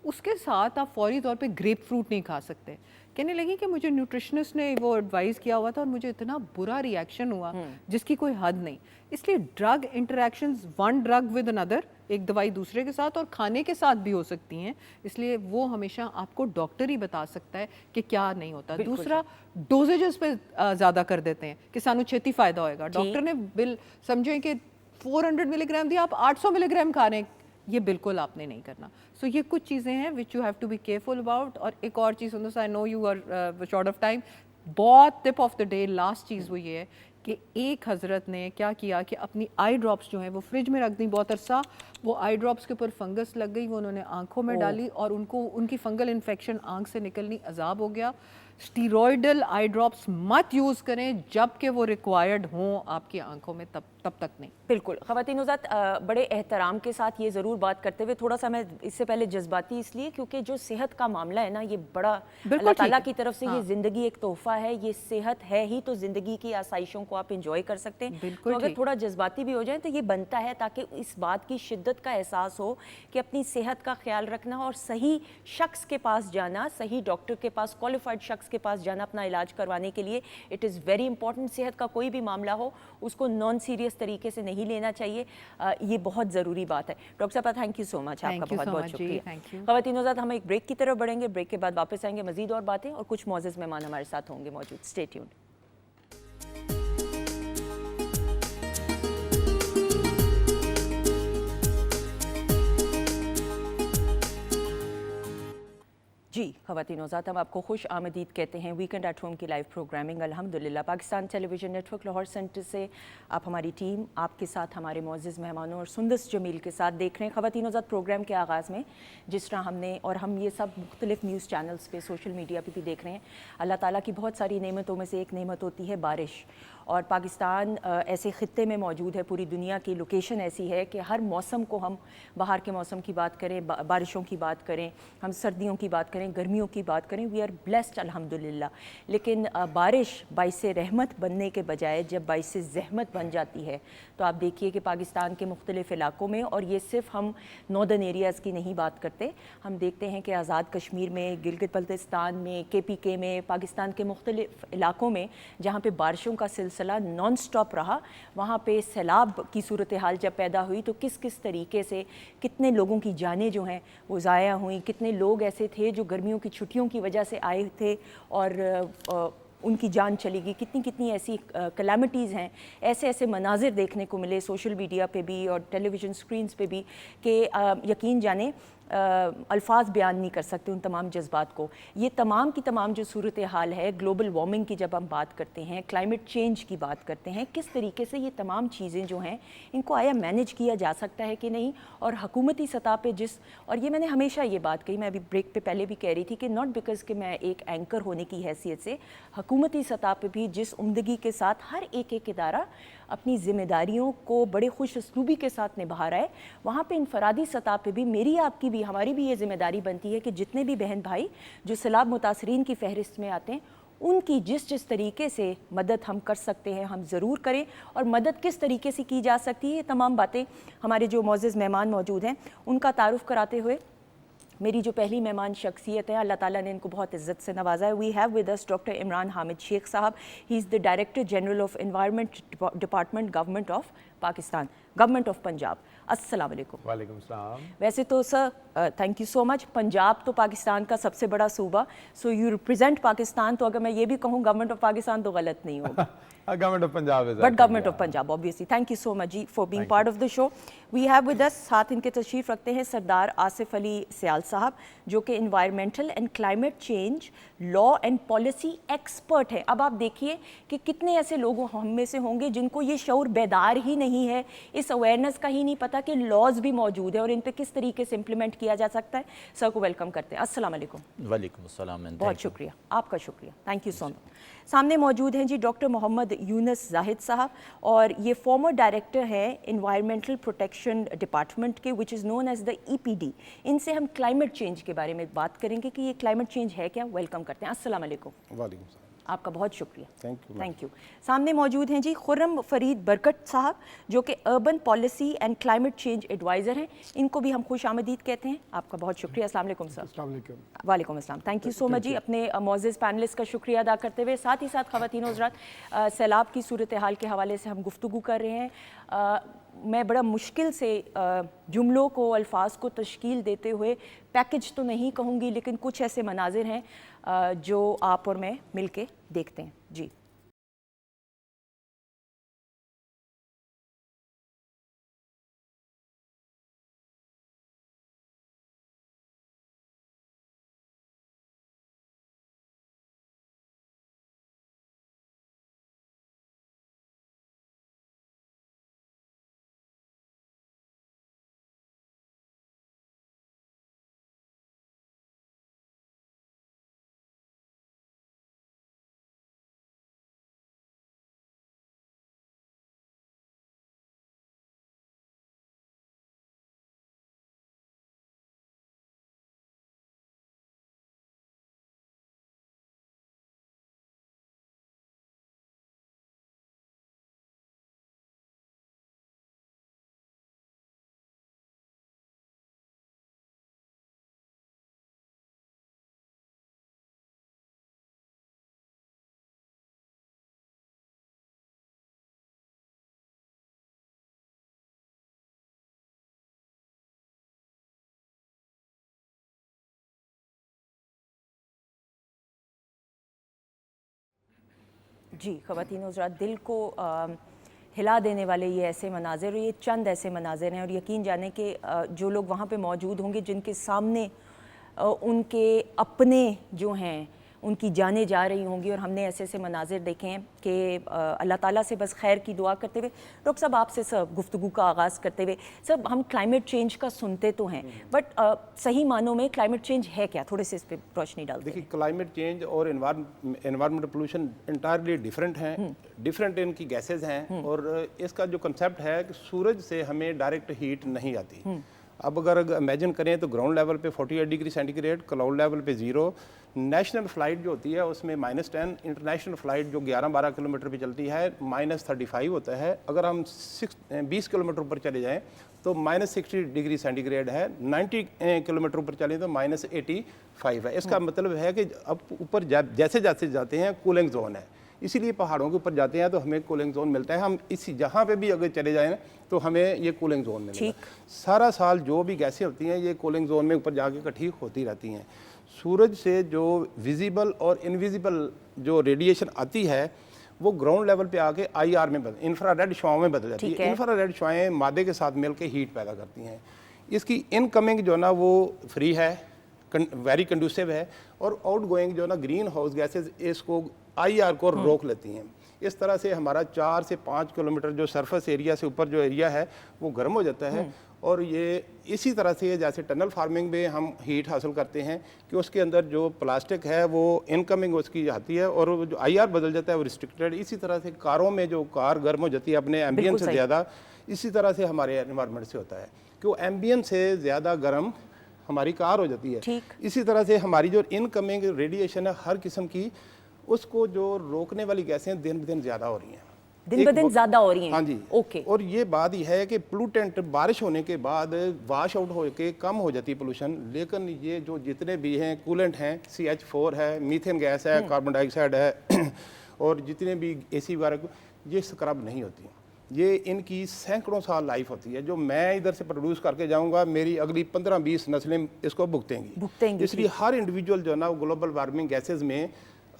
اس کے ساتھ آپ فوری طور پہ گریپ فروٹ نہیں کھا سکتے. کہنے لگی کہ مجھے نیوٹریشنسٹ نے وہ ایڈوائز کیا ہوا تھا اور مجھے اتنا برا ری ایکشن ہوا جس کی کوئی حد نہیں. اس لیے drug interactions, one drug with another, ایک دوائی دوسرے کے ساتھ اور کھانے کے ساتھ بھی ہو سکتی ہیں. اس لیے وہ ہمیشہ آپ کو ڈاکٹر ہی بتا سکتا ہے کہ کیا نہیں ہوتا. دوسرا ڈوزیجز پہ زیادہ کر دیتے ہیں کہ سانو چھیتی فائدہ ہوئے گا. ڈاکٹر نے بل سمجھیں کہ 400 ملی گرام دیا, آپ 800 ملی گرام کھا رہے ہیں, یہ بالکل آپ نے نہیں کرنا. سو یہ کچھ چیزیں ہیں which you have to be careful about. اور ایک اور چیز ہوتا ہے, I know you are short of time, بہت tip of the day last چیز وہ یہ ہے کہ ایک حضرت نے کیا کیا کہ اپنی آئی ڈراپس جو ہیں وہ فریج میں رکھ دیں بہت عرصہ, وہ آئی ڈراپس کے اوپر فنگس لگ گئی, وہ انہوں نے آنکھوں میں ڈالی اور ان کی فنگل انفیکشن آنکھ سے نکلنی عذاب ہو گیا. اسٹیرائڈل آئی ڈراپس مت یوز کریں جب کہ وہ ریکوائرڈ ہوں آپ کی آنکھوں میں, تب تک نہیں. بالکل. خواتین حضرات بڑے احترام کے ساتھ یہ ضرور بات کرتے ہوئے, تھوڑا سا میں اس سے پہلے جذباتی اس لیے کیونکہ جو صحت کا معاملہ ہے نا, یہ بڑا اللہ تعالیٰ کی طرف سے یہ زندگی ایک تحفہ ہے. یہ صحت ہے ہی تو زندگی کی آسائشوں کو آپ انجوائے کر سکتے ہیں. تو اگر تھوڑا جذباتی بھی ہو جائیں تو یہ بنتا ہے تاکہ اس بات کی شدت کا احساس ہو کہ اپنی صحت کا خیال رکھنا اور صحیح شخص کے پاس جانا, صحیح ڈاکٹر کے پاس, کوالیفائڈ شخص کے پاس جانا اپنا علاج کروانے کے لیے, اٹ از ویری امپورٹنٹ. صحت کا کوئی بھی معاملہ ہو اس کو نان سیریس طریقے سے نہیں لینا چاہیے, یہ بہت ضروری بات ہے. ڈاکٹر صاحب تھینک یو سو مچ, آپ کا بہت بہت شکریہ. خواتین حضرات ہم ایک بریک کی طرف بڑھیں گے, بریک کے بعد واپس آئیں گے, مزید اور باتیں اور کچھ معزز مہمان ہمارے ساتھ ہوں گے موجود. Stay tuned. جی خواتین حضرات, ہم آپ کو خوش آمدید کہتے ہیں ویکنڈ ایٹ ہوم کی لائیو پروگرامنگ الحمدللہ Pakistan television network Lahore centre سے. آپ ہماری ٹیم آپ کے ساتھ, ہمارے معزز مہمانوں اور سندس جمیل کے ساتھ دیکھ رہے ہیں. خواتین حضرات پروگرام کے آغاز میں جس طرح ہم نے, اور ہم یہ سب مختلف نیوز چینلز پہ, سوشل میڈیا پہ بھی دیکھ رہے ہیں, اللہ تعالیٰ کی بہت ساری نعمتوں میں سے ایک نعمت ہوتی ہے بارش. اور پاکستان ایسے خطے میں موجود ہے, پوری دنیا کی لوکیشن ایسی ہے کہ ہر موسم کو, ہم باہر کے موسم کی بات کریں, بارشوں کی بات کریں, ہم سردیوں کی بات کریں, گرمیوں کی بات کریں, وی آر بلیسڈ الحمدللہ. لیکن بارش باعث رحمت بننے کے بجائے جب باعث زحمت بن جاتی ہے تو آپ دیکھیے کہ پاکستان کے مختلف علاقوں میں, اور یہ صرف ہم ناردرن ایریاز کی نہیں بات کرتے, ہم دیکھتے ہیں کہ آزاد کشمیر میں, گلگت بلتستان میں, KPK میں, پاکستان کے مختلف علاقوں میں جہاں پہ بارشوں کا سلسلہ نان سٹاپ رہا, وہاں پہ سیلاب کی صورتحال جب پیدا ہوئی تو کس طریقے سے کتنے لوگوں کی جانیں جو ہیں وہ ضائع ہوئیں, کتنے لوگ ایسے تھے جو گرمیوں کی چھٹیوں کی وجہ سے آئے تھے اور ان کی جان چلی گئی, کتنی ایسی کلیمٹیز ہیں, ایسے مناظر دیکھنے کو ملے سوشل میڈیا پہ بھی اور ٹیلی ویژن سکرینز پہ بھی کہ یقین جانیں الفاظ بیان نہیں کر سکتے ان تمام جذبات کو. یہ تمام کی تمام جو صورتحال ہے, گلوبل وارمنگ کی جب ہم بات کرتے ہیں, کلائمیٹ چینج کی بات کرتے ہیں, کس طریقے سے یہ تمام چیزیں جو ہیں ان کو آیا مینیج کیا جا سکتا ہے کہ نہیں, اور حکومتی سطح پہ اور یہ میں نے ہمیشہ یہ بات کہی, میں ابھی بریک پہ پہلے بھی کہہ رہی تھی کہ ناٹ بیکاز کہ میں ایک اینکر ہونے کی حیثیت سے, حکومتی سطح پہ بھی جس عمدگی کے ساتھ ہر ایک ادارہ اپنی ذمہ داریوں کو بڑے خوش اسلوبی کے ساتھ نبھا رہا ہے, وہاں پہ انفرادی سطح پہ بھی میری, آپ کی بھی, ہماری بھی یہ ذمہ داری بنتی ہے کہ جتنے بھی بہن بھائی جو سیلاب متاثرین کی فہرست میں آتے ہیں ان کی جس طریقے سے مدد ہم کر سکتے ہیں ہم ضرور کریں, اور مدد کس طریقے سے کی جا سکتی ہے, یہ تمام باتیں ہمارے جو معزز مہمان موجود ہیں ان کا تعارف کراتے ہوئے मेरी जो पहली मेहमान शख्सियत है, अल्लाह ताला ने इनको बहुत इज़्ज़त से नवाजा है। We have with us doctor Imran Hamid Sheikh sahab. He is the director general of environment department, government of Pakistan, government of Punjab. अस्सलाम वालेकुम। वालेकुम सलाम। वैसे तो sir thank you so much, Punjab तो पाकिस्तान का सबसे बड़ा सूबा, सो यू रिप्रेजेंट पाकिस्तान, तो अगर मैं ये भी कहूँ गवर्नमेंट ऑफ पाकिस्तान तो गलत नहीं होगा। Government of Punjab is but government of Punjab obviously. Thank you so much जी for being part of the show. We have with us, साथ इनके तशरीफ़ रखते हैं सरदार आसिफ अली सियाल साहब, जो कि environmental and climate change law and policy expert है। अब आप देखिए कि कितने ऐसे लोग हम में से होंगे जिनको ये शऊर बेदार ही नहीं है, इस अवेयरनेस का ही नहीं पता कि लॉज भी मौजूद है और इन पे किस तरीके से इम्प्लीमेंट किया जा सकता है। सर को वेलकम करते हैं। अस्सलाम वालेकुम। वालेकुम अस्सलाम। बहुत शुक्रिया, आपका शुक्रिया, थैंक यू सो मच। सामने मौजूद हैं जी डॉक्टर मोहम्मद यूनुस जाहिद साहब, और ये फॉर्मर डायरेक्टर हैं इन्वायरमेंटल प्रोटेक्शन डिपार्टमेंट के, which is known as the EPD। इनसे हम क्लाइमेट चेंज के बारे में बात करेंगे कि ये क्लाइमेट चेंज है क्या। वेलकम करते हैं। अस्सलाम वालेकुम। वालेकुम सलाम। आपका बहुत शुक्रिया, थैंक यू। Thank you. सामने मौजूद हैं जी खुर्रम फरीद बरकत साहब, जो कि urban policy and climate change adviser हैं। इनको भी हम खुश आमदीद कहते हैं। आपका बहुत शुक्रिया। अस्सलाम वालेकुम सर। अस्सलाम वालेकुम। वालेकुम अस्सलाम। थैंक यू सो मच जी, अपने मोअज़्ज़िज़ पैनलिस्ट का शुक्रिया अदा करते हुए, साथ ही साथ ख़वातीन हज़रात, सैलाब की सूरत हाल के हवाले से हम गुफ्तगू कर रहे हैं। मैं बड़ा मुश्किल से जुमलों को, अल्फाज को तश्कील देते हुए, पैकेज तो नहीं कहूँगी, लेकिन कुछ ऐसे मनाजिर हैं जो आप और मैं मिल के देखते हैं जी। जी ख़वातीन हज़रात, दिल को हिला देने वाले ये ऐसे मनाज़िर, ये चंद ऐसे मनाज़िर हैं, और यकीन जाने कि जो लोग वहाँ पे मौजूद होंगे जिनके सामने उनके अपने जो हैं उनकी जानें जा रही होंगी, और हमने ऐसे ऐसे मनाज़िर देखे हैं कि अल्लाह ताला से बस खैर की दुआ करते हुए, डॉक्टर साहब आपसे सब गुफ्तगू का आगाज़ करते हुए, सब हम क्लाइमेट चेंज का सुनते तो हैं, बट सही मानों में क्लाइमेट चेंज है क्या? थोड़े से इस पर रोशनी डाल देखिए, क्लाइमेट चेंज और एनवायरमेंटल पोल्यूशन इंटायरली डिफरेंट हैं, डिफरेंट इनकी गैसेज हैं, और इसका जो कंसेप्ट है कि सूरज से हमें डायरेक्ट हीट नहीं आती। अब अगर इमेजिन करें तो ग्राउंड लेवल पे 48 डिग्री सेंटीग्रेड, क्लाउड लेवल पे 0, नेशनल फ़्लाइट जो होती है उसमें -10, इंटरनेशनल फ़्लाइट जो 11-12 किलोमीटर पे चलती है -35 होता है। अगर हम 20 किलोमीटर ऊपर चले जाएं तो -60 डिग्री सेंटीग्रेड है, 90 किलोमीटर ऊपर चलें तो -85 है। इसका मतलब है कि अब ऊपर जैसे जैसे जाते हैं कूलिंग जोन है, इसीलिए पहाड़ों के ऊपर जाते हैं तो हमें कूलिंग जोन मिलता है। हम इसी जहाँ पे भी अगर चले जाएं तो हमें ये कूलिंग जोन मिलेगा। सारा साल जो भी गैसें होती हैं ये कूलिंग जोन में ऊपर जाके इकट्ठी होती रहती हैं। सूरज से जो विजिबल और इनविजिबल जो रेडिएशन आती है वो ग्राउंड लेवल पे आके IR में इंफ्रारेड शुआओं में बदल जाती है। इंफ्रारेड शुआएँ मादे के साथ मिलकर हीट पैदा करती हैं। इसकी इनकमिंग जो ना वो फ्री है, वेरी कंडूसिव है, और आउट गोइंग जो ना ग्रीन हाउस गैसेज इसको IR को रोक लेती हैं। इस तरह से हमारा 4 से 5 किलोमीटर जो सरफेस एरिया से ऊपर जो एरिया है वो गर्म हो जाता है, और ये इसी तरह से जैसे टनल फार्मिंग में हम हीट हासिल करते हैं कि उसके अंदर जो प्लास्टिक है वो इनकमिंग उसकी आती है और जो IR बदल जाता है वो रिस्ट्रिक्टेड। इसी तरह से कारों में जो कार गर्म हो जाती है अपने एम्बियन से ज़्यादा, इसी तरह से हमारे एनवायरनमेंट से होता है कि वो एम्बियन से ज़्यादा गर्म हमारी कार हो जाती है। इसी तरह से हमारी जो इनकमिंग रेडिएशन है हर किस्म की, उसको जो रोकने वाली गैसें दिन ब दिन ज़्यादा हो रही हैं। दिन ब दिन ज़्यादा हो रही हैं। हाँ जी, ओके। और ये बात ही है कि पोल्यूटेंट बारिश होने के बाद वाश आउट हो के कम हो जाती है पोल्यूशन, लेकिन ये जो जितने भी हैं कूलेंट हैं, CH4 है, मीथेन गैस है, कार्बन डाइऑक्साइड है और जितने भी AC वगैरह, ये स्क्रब नहीं होती। ये इनकी सैकड़ों साल लाइफ होती है, जो मैं इधर से प्रोड्यूस करके जाऊंगा मेरी अगली 15-20 नस्लें इसको भुगतेंगी। इसलिए हर इंडिविजुअल जो है ना ग्लोबल वार्मिंग गैसेज में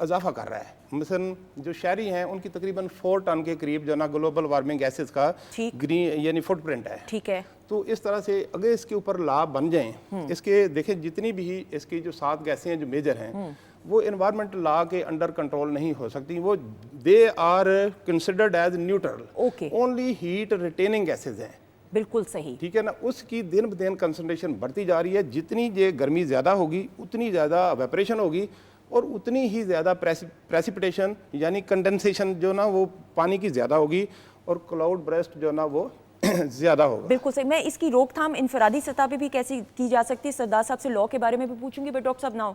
इजाफा कर रहा है। मसलन जो शहरी हैं उनकी तकरीबन 4 टन के करीब जो ना ग्लोबल वार्मिंग गैसेज का ग्रीन यानी फुटप्रिंट है। ठीक है। तो इस तरह से अगर इसके ऊपर लाभ बन जाएं, इसके देखें जितनी भी इसकी जो 7 गैसें हैं जो मेजर हैं, वो एनवायरमेंटल लॉ के अंडर कंट्रोल नहीं हो सकती। वो they are considered as neutral, only heat retaining gases हैं। बिल्कुल सही, ठीक है ना। उसकी दिन ब दिन कंसंट्रेशन बढ़ती जा रही है। जितनी ये गर्मी ज़्यादा होगी उतनी ज़्यादा वेपरेशन होगी और उतनी ही ज़्यादा प्रेसिपिटेशन यानी कंडेंसेशन जो ना वो पानी की ज़्यादा होगी और क्लाउड ब्रेस्ट जो ना वो ज़्यादा होगा। बिल्कुल सही। मैं इसकी रोकथाम इनफरादी सतह पे भी कैसे की जा सकती है, सरदार साहब से लॉ के बारे में भी पूछूंगी, बट डॉक्टर साहब now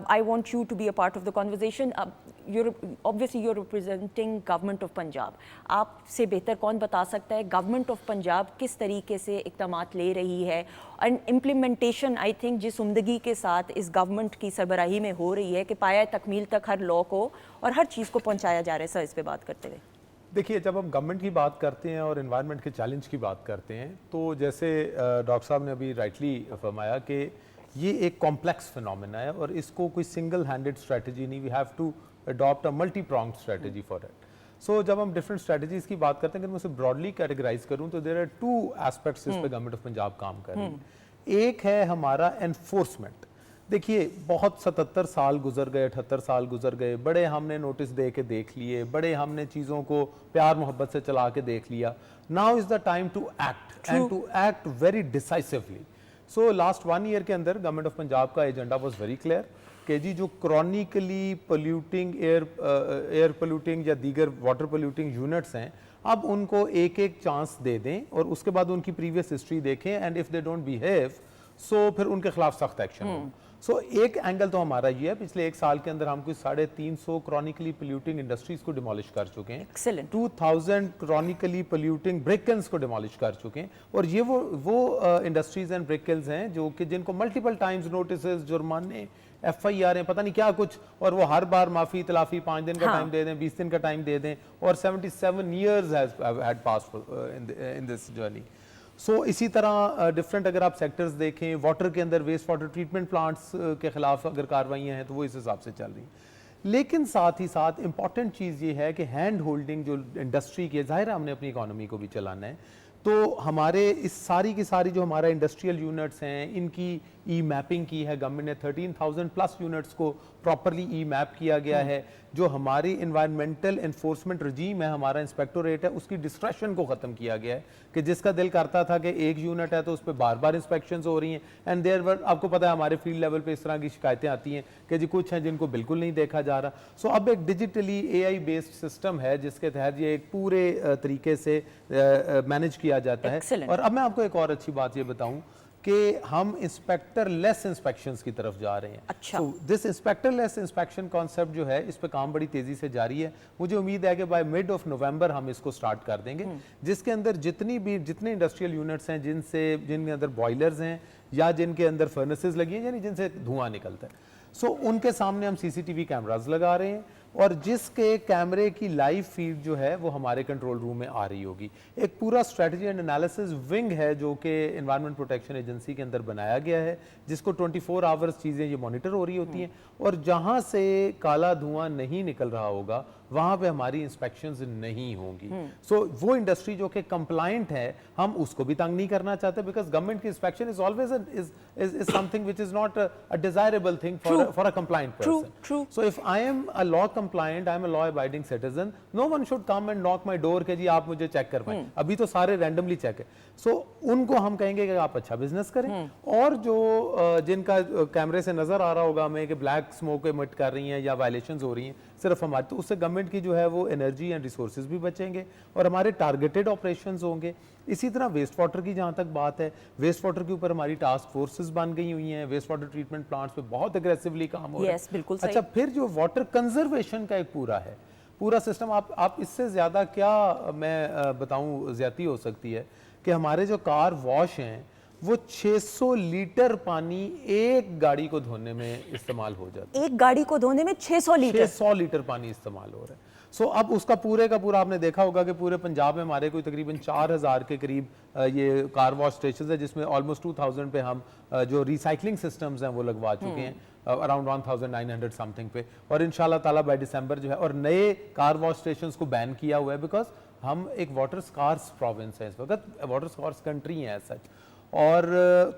I want you to be a part of the conversation. Obviously you are representing government of Punjab, आपसे बेहतर कौन बता सकता है गवर्नमेंट ऑफ पंजाब किस तरीके से इक़दामात ले रही है एंड इम्प्लीमेंटेशन आई थिंक जिस उम्दगी के साथ इस गवर्नमेंट की सरबराही में हो रही है कि पाया तकमील तक हर लॉ को और हर चीज़ को पहुँचाया जा रहा है। सर इस पर बात करते हुए देखिए, जब हम गवर्नमेंट की बात करते हैं और एनवायरनमेंट के चैलेंज की बात करते हैं, तो जैसे डॉक्टर साहब ने अभी राइटली फरमाया कि ये एक कॉम्प्लेक्स फिनोमेना है और इसको कोई सिंगल हैंडेड स्ट्रेटजी नहीं, we have to adopt a multi pronged strategy for it. So जब हम डिफरेंट स्ट्रेटजीज की बात करते हैं, अगर मैं उसे ब्रॉडली कैटेगराइज करूँ तो देयर आर 2 एस्पेक्ट्स इस पे गवर्नमेंट ऑफ पंजाब काम कर रही है। एक है हमारा एनफोर्समेंट। देखिए, बहुत 77 साल गुजर गए, 78 साल गुजर गए, बड़े हमने नोटिस दे के देख लिए, बड़े हमने चीज़ों को प्यार मोहब्बत से चला के देख लिया। Now is the time to act and to act very decisively. So last 1 year के अंदर गवर्नमेंट ऑफ पंजाब का एजेंडा वॉज वेरी क्लियर कि जी जो क्रॉनिकली पोल्यूटिंग एयर पोल्यूटिंग या दीगर वाटर पोल्यूटिंग यूनिट्स हैं, अब उनको एक चांस दे दें और उसके बाद उनकी प्रीवियस हिस्ट्री देखें and if they don't behave सो फिर उनके खिलाफ सख्त एक्शन हो। सो एक एंगल तो हमारा ये है, पिछले 1 साल के अंदर हम कुछ 350 क्रॉनिकली पोल्यूटिंग इंडस्ट्रीज को डिमोलिश कर चुके हैं। 2000 क्रॉनिकली पोल्यूटिंग ब्रिक किल्स को डिमोलिश कर चुके हैं और ये वो इंडस्ट्रीज एंड ब्रिक किल्स हैं जो कि जिनको मल्टीपल टाइम्स नोटिसेस, जुर्माने, FIR हैं, पता नहीं क्या कुछ, और वो हर बार माफी तलाफी 5 दिन का टाइम दे दें, 20 दिन का टाइम दे दें, और 77 years had passed in this journey. सो इसी तरह डिफरेंट अगर आप सेक्टर्स देखें, वाटर के अंदर वेस्ट वाटर ट्रीटमेंट प्लांट्स के खिलाफ अगर कार्रवाइयाँ हैं तो वो इस हिसाब से चल रही हैं। लेकिन साथ ही साथ इम्पॉर्टेंट चीज़ ये है कि हैंड होल्डिंग जो इंडस्ट्री की है, ज़ाहिर है हमने अपनी इकोनॉमी को भी चलाना है, तो हमारे इस सारी की सारी जो हमारा इंडस्ट्रियल यूनिट्स हैं इनकी ई मैपिंग की है गवर्नमेंट ने। 13,000 प्लस यूनिट्स को प्रॉपरली ई मैप किया गया है। जो हमारी इन्वायरमेंटल एनफोर्समेंट रजीम है, हमारा इंस्पेक्टोरेट है, उसकी डिस्क्रेशन को ख़त्म किया गया है कि जिसका दिल करता था कि एक यूनिट है तो उस पर बार बार इंस्पेक्शंस हो रही हैं एंड देयर वर, आपको पता है हमारे फील्ड लेवल पे इस तरह की शिकायतें आती हैं कि जी कुछ हैं जिनको बिल्कुल नहीं देखा जा रहा। सो अब एक डिजिटली AI बेस्ड सिस्टम है जिसके तहत ये एक पूरे तरीके से मैनेज किया जाता है। और अब मैं आपको एक और अच्छी बात ये बताऊं कि हम इंस्पेक्टर लेस इंस्पेक्शंस की तरफ जा रहे हैं। अच्छा। This inspector less inspection concept जो है, इस पे काम बड़ी तेजी से जारी है। मुझे उम्मीद है कि बाय मिड ऑफ नवंबर हम इसको स्टार्ट कर देंगे, जिसके अंदर जितने इंडस्ट्रियल यूनिट्स हैं जिनके अंदर बॉयलर्स हैं या जिनके अंदर फर्नेसेस लगी हैं, यानी जिनसे धुआं निकलता है, सो उनके सामने हम CCTV कैमराज लगा रहे हैं और जिसके कैमरे की लाइव फीड जो है वो हमारे कंट्रोल रूम में आ रही होगी। एक पूरा स्ट्रेटजी एंड एनालिसिस विंग है जो कि एनवायरनमेंट प्रोटेक्शन एजेंसी के अंदर बनाया गया है, जिसको 24 आवर्स चीज़ें ये मॉनिटर हो रही होती हैं और जहाँ से काला धुआं नहीं निकल रहा होगा वहाँ पे हमारी इंस्पेक्शंस नहीं होंगी। सो वो इंडस्ट्री जो कि कंप्लायंट है हम उसको भी तंग नहीं करना चाहते, बिकॉज गवर्नमेंट की inspection is always is something which is not a desirable thing for a compliant person. So if I am a law compliant, I am a law abiding citizen, no one should come and knock my door के जी आप मुझे check कर पाएं। अभी तो सारे randomly check है। सो उनको हम कहेंगे कि आप अच्छा बिजनेस करें और जो जिनका कैमरे से नजर आ रहा होगा हमें कि ब्लैक स्मोक एमिट कर रही हैं या वायलेशंस हो रही हैं सिर्फ हमारे, तो उससे गवर्नमेंट की जो है वो एनर्जी एंड रिसोर्सेज भी बचेंगे और हमारे टारगेटेड ऑपरेशंस होंगे। इसी तरह वेस्ट वाटर की जहाँ तक बात है, वेस्ट वाटर के ऊपर हमारी टास्क फोर्सेस बन गई हुई हैं, वेस्ट वाटर ट्रीटमेंट प्लांट्स पे बहुत एग्रेसिवली काम हो रहा है। बिल्कुल सही। अच्छा, फिर जो वाटर कंजर्वेशन का एक पूरा है, पूरा सिस्टम आप इससे ज़्यादा क्या मैं बताऊं ज़्यादती हो सकती है कि हमारे जो कार वॉश हैं वो 600 लीटर पानी एक गाड़ी को धोने में इस्तेमाल हो जाता है। एक गाड़ी को धोने में 600 लीटर 600 लीटर पानी इस्तेमाल हो रहा है। सो अब उसका पूरे का पूरा आपने देखा होगा कि पूरे पंजाब में हमारे कोई तकरीबन 4000 के करीब ये कार वॉश स्टेशन है, जिसमें ऑलमोस्ट 2000 पे हम जो रिसाइकलिंग सिस्टम्स हैं वो लगवा चुके हैं, अराउंड 1900 समथिंग पे, और इंशाल्लाह ताला बाय दिसंबर जो है, और नए कार वॉश स्टेशंस को बैन किया हुआ है बिकॉज हम एक वाटर स्कार्स प्रोविंस है इस वक्त, वाटर स्कार्स कंट्री है सच। और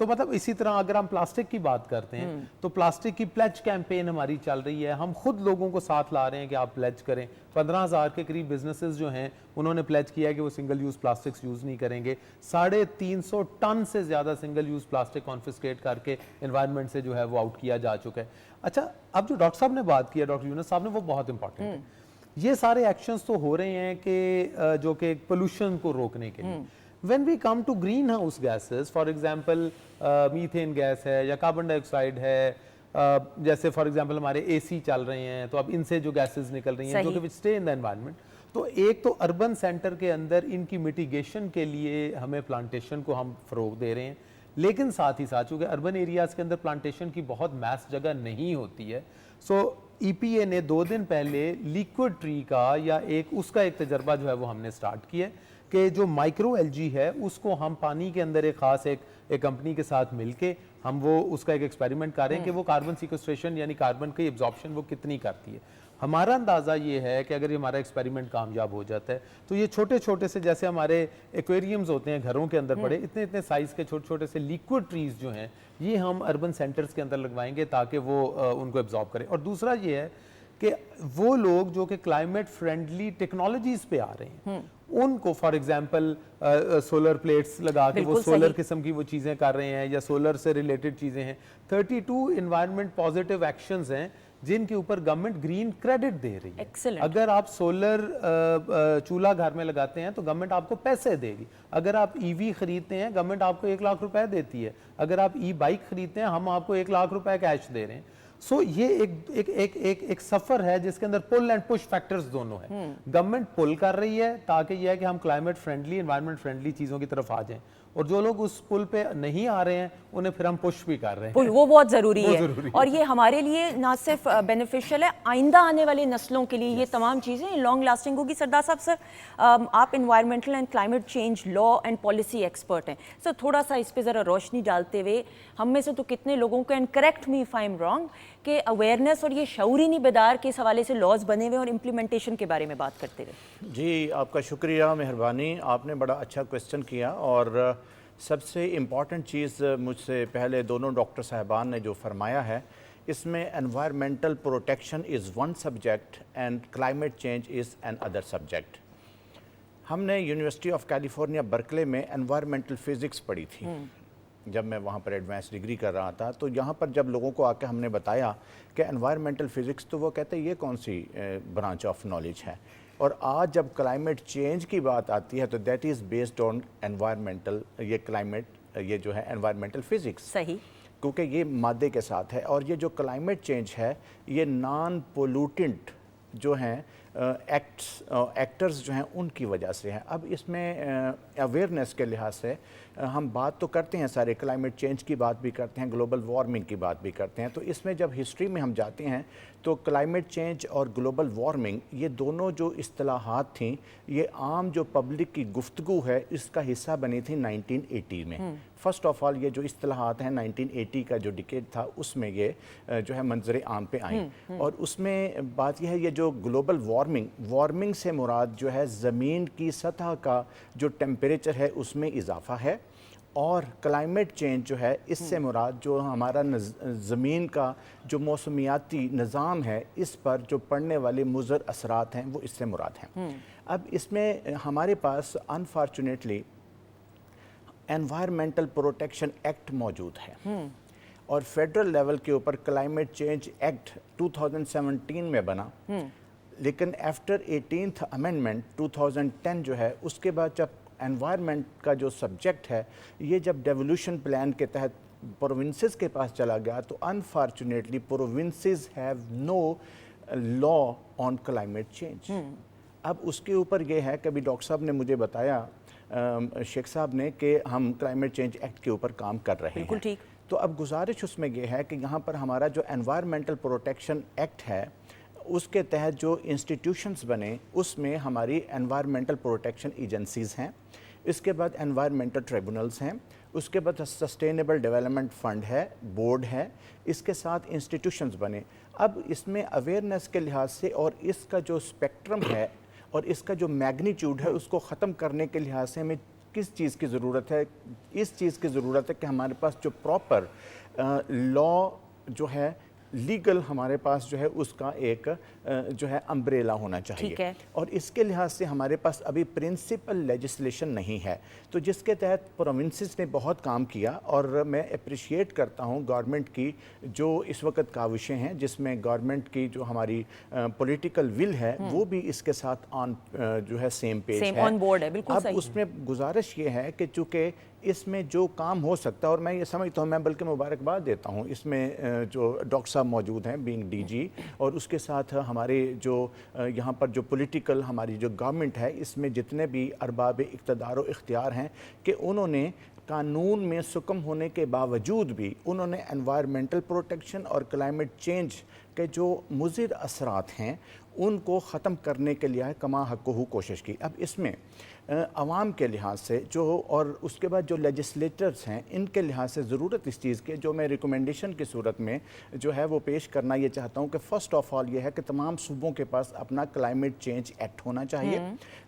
तो मतलब इसी तरह अगर हम प्लास्टिक की बात करते हैं तो प्लास्टिक की प्लेज कैंपेन हमारी चल रही है, हम खुद लोगों को साथ ला रहे हैं कि आप प्लेज करें। 15,000 के करीब बिजनेसेस जो हैं उन्होंने प्लेज किया है कि वो सिंगल यूज़ प्लास्टिक्स यूज़ नहीं करेंगे। 350 टन से ज़्यादा सिंगल यूज़ प्लास्टिक कॉन्फिस्केट करके एनवायरनमेंट से जो है वो आउट किया जा चुका है। अच्छा, अब जो डॉक्टर साहब ने बात किया, डॉक्टर यूनुस साहब ने, वो बहुत इंपॉर्टेंट है। ये सारे एक्शंस तो हो रहे हैं कि जो कि पोल्यूशन को रोकने के लिए। When we come to greenhouse gases, for example, methane gas है या कार्बन डाइऑक्साइड है, जैसे फॉर एग्जांपल हमारे एसी चल रहे हैं तो अब इनसे जो गैसेस निकल रही हैं जो कि विच स्टे इन द एनवायरनमेंट, तो एक तो अर्बन सेंटर के अंदर इनकी मिटिगेशन के लिए हमें प्लांटेशन को हम फरोग दे रहे हैं, लेकिन साथ ही साथ चूँकि अर्बन एरियाज़ के अंदर प्लांटेशन की बहुत मैस जगह नहीं होती है, सो EPA ने 2 दिन पहले लिक्विड ट्री का या उसका एक तजर्बा जो है वो हमने स्टार्ट किया है कि जो माइक्रो एलजी है उसको हम पानी के अंदर एक खास एक कंपनी के साथ मिलके हम वो उसका एक एक्सपेरिमेंट कर रहे हैं कि वो कार्बन सीक्वेस्ट्रेशन यानी कार्बन की एब्जॉर्प्शन वो कितनी करती है। हमारा अंदाज़ा ये है कि अगर ये हमारा एक्सपेरिमेंट कामयाब हो जाता है तो ये छोटे छोटे से, जैसे हमारे एक्वेरियम्स होते हैं घरों के अंदर पड़े, इतने इतने साइज़ के छोटे छोटे से लिक्विड ट्रीज जो हैं ये हम अर्बन सेंटर्स के अंदर लगवाएंगे ताकि वो उनको एब्जॉर्ब करें। और दूसरा ये है कि वो लोग जो कि क्लाइमेट फ्रेंडली टेक्नोलॉजीज पे आ रहे हैं उनको फॉर एग्जांपल सोलर प्लेट्स लगा के वो सोलर किस्म की वो चीज़ें कर रहे हैं या सोलर से रिलेटेड चीज़ें हैं। 32 इन्वायरमेंट पॉजिटिव एक्शंस हैं जिनके ऊपर गवर्नमेंट ग्रीन क्रेडिट दे रही है। Excellent. अगर आप सोलर चूल्हा घर में लगाते हैं तो गवर्नमेंट आपको पैसे देगी। अगर आप EV खरीदते हैं गवर्नमेंट आपको 1 लाख रुपए देती है। अगर आप बाइक खरीदते हैं हम आपको 1 लाख रुपए कैश दे रहे हैं। सो ये एक सफर है जिसके अंदर पुल एंड पुश फैक्टर्स दोनों है। गवर्नमेंट पुल कर रही है ताकि यह है कि हम क्लाइमेट फ्रेंडली, एनवायरनमेंट फ्रेंडली चीजों की तरफ आ जाएं, और जो लोग उस पुल पे नहीं आ रहे हैं उन्हें फिर हम पुश भी कर रहे हैं। वो बहुत ज़रूरी है और ये हमारे लिए ना सिर्फ बेनिफिशियल है, आइंदा आने वाली नस्लों के लिए ये तमाम चीज़ें लॉन्ग लास्टिंग होगी। सरदार साहब, सर आप environmental and climate change law and policy expert हैं, सर थोड़ा सा इस पे ज़रा रोशनी डालते हुए, हम में से तो कितने लोगों को, and correct me if I am wrong, कि अवेयरनेस और ये शऊरी नहीं बेदार के इस हवाले से लॉज बने हुए और इम्प्लीमेंटेशन के बारे में बात करते हुए। जी, आपका शुक्रिया, मेहरबानी, आपने बड़ा अच्छा क्वेश्चन किया। और सबसे इम्पॉर्टेंट चीज़ मुझसे पहले दोनों डॉक्टर साहबान ने जो फरमाया है, इसमें environmental protection is one subject and climate change is an other subject. हमने यूनिवर्सिटी ऑफ कैलिफोर्निया बर्कले में एनवायरमेंटल फ़िज़िक्स पढ़ी थी जब मैं वहाँ पर एडवांस डिग्री कर रहा था। तो यहाँ पर जब लोगों को आके हमने बताया कि एनवायरमेंटल फ़िज़िक्स, तो वो कहते हैं ये कौन सी ब्रांच ऑफ नॉलेज है। और आज जब क्लाइमेट चेंज की बात आती है तो that is based on environmental, ये क्लाइमेट, ये जो है एनवायरमेंटल फ़िज़िक्स, सही, क्योंकि ये मादे के साथ है। और ये जो क्लाइमेट चेंज है ये नॉन पोल्यूटेंट जो हैं एक्टर्स जो हैं उनकी वजह से है। अब इसमें अवेयरनेस के लिहाज से हम बात तो करते हैं, सारे क्लाइमेट चेंज की बात भी करते हैं, ग्लोबल वार्मिंग की बात भी करते हैं। तो इसमें जब हिस्ट्री में हम जाते हैं तो क्लाइमेट चेंज और ग्लोबल वार्मिंग, ये दोनों जो इस्तिलाहात थी, ये आम जो पब्लिक की गुफ्तगू है इसका हिस्सा बनी थी 1980 में। फ़र्स्ट ऑफ ऑल ये जो इस्तिलाहात हैं 1980 का जो डिकेड था उसमें ये जो है मंजर आम पे आई। और उसमें बात यह है, ये जो ग्लोबल वार्मिंग से मुराद जो है ज़मीन की सतह का जो टेम्परेचर है उसमें इजाफा है, और क्लाइमेट चेंज जो है इससे मुराद जो हमारा ज़मीन का जो मौसमियाती निज़ाम है इस पर जो पड़ने वाले मुज़र असरात हैं वो इससे मुराद हैं। अब इसमें हमारे पास अनफॉर्चुनेटली एनवायरमेंटल प्रोटेक्शन एक्ट मौजूद है और फेडरल लेवल के ऊपर क्लाइमेट चेंज एक्ट 2017 में बना, लेकिन आफ्टर 18th अमेंडमेंट 2010 जो है उसके बाद जब एनवायरनमेंट का जो सब्जेक्ट है ये जब डेवोल्यूशन प्लान के तहत प्रोविंसेस के पास चला गया तो unfortunately provinces have no law on climate change. अब उसके ऊपर ये है कि अभी डॉक्टर साहब ने मुझे बताया, शेख साहब ने, कि हम क्लाइमेट चेंज एक्ट के ऊपर काम कर रहे बिल्कुल हैं। ठीक। तो अब गुजारिश उसमें ये है कि यहाँ पर हमारा जो एनवायरमेंटल प्रोटेक्शन एक्ट है उसके तहत जो इंस्टीट्यूशंस बने उसमें हमारी एनवायरमेंटल प्रोटेक्शन एजेंसीज़ हैं, इसके बाद एनवायरमेंटल ट्रिब्यूनल्स हैं, उसके बाद सस्टेनेबल डेवलपमेंट फ़ंड है, बोर्ड है, इसके साथ इंस्टीट्यूशंस बने। अब इसमें अवेयरनेस के लिहाज से और इसका जो स्पेक्ट्रम है और इसका जो मैग्नीट्यूड है उसको ख़त्म करने के लिहाज से हमें किस चीज़ की ज़रूरत है? इस चीज़ की ज़रूरत है कि हमारे पास जो प्रॉपर लॉ जो है, लीगल हमारे पास जो है उसका एक जो है अम्ब्रेला होना ठीक चाहिए। है। और इसके लिहाज से हमारे पास अभी प्रिंसिपल लेजिस्लेशन नहीं है, तो जिसके तहत प्रोविंसेस ने बहुत काम किया। और मैं अप्रिशिएट करता हूँ गवर्नमेंट की जो इस वक्त काविशें हैं, जिसमें गवर्नमेंट की जो हमारी पॉलिटिकल विल है वो भी इसके साथ ऑन जो है सेम पेज है, ऑन बोर्ड है। बिल्कुल अब सही। उसमें गुजारिश ये है कि चूँकि इसमें जो काम हो सकता है, और मैं ये समझता हूँ, मैं बल्कि मुबारकबाद देता हूँ इसमें जो डॉक्टर साहब मौजूद हैं बीइंग डीजी, और उसके साथ हमारे जो यहाँ पर जो पॉलिटिकल हमारी जो गवर्नमेंट है, इसमें जितने भी अरबाब इक़्तिदार व इख्तियार हैं, कि उन्होंने कानून में सुकम होने के बावजूद भी उन्होंने एनवायरमेंटल प्रोटेक्शन और क्लाइमेट चेंज के जो मुज़िर असरात हैं उनको ख़त्म करने के लिए कमा हक़्क़ुहू कोशिश की। अब इसमें आवाम के लिहाज से जो, और उसके बाद जो लेजिस्लेटर्स हैं, इनके लिहाज से ज़रूरत इस चीज़ के, जो मैं रिकमेंडेशन की सूरत में जो है वो पेश करना ये चाहता हूँ कि फ़र्स्ट ऑफ़ ऑल ये है कि तमाम सूबों के पास अपना क्लाइमेट चेंज एक्ट होना चाहिए।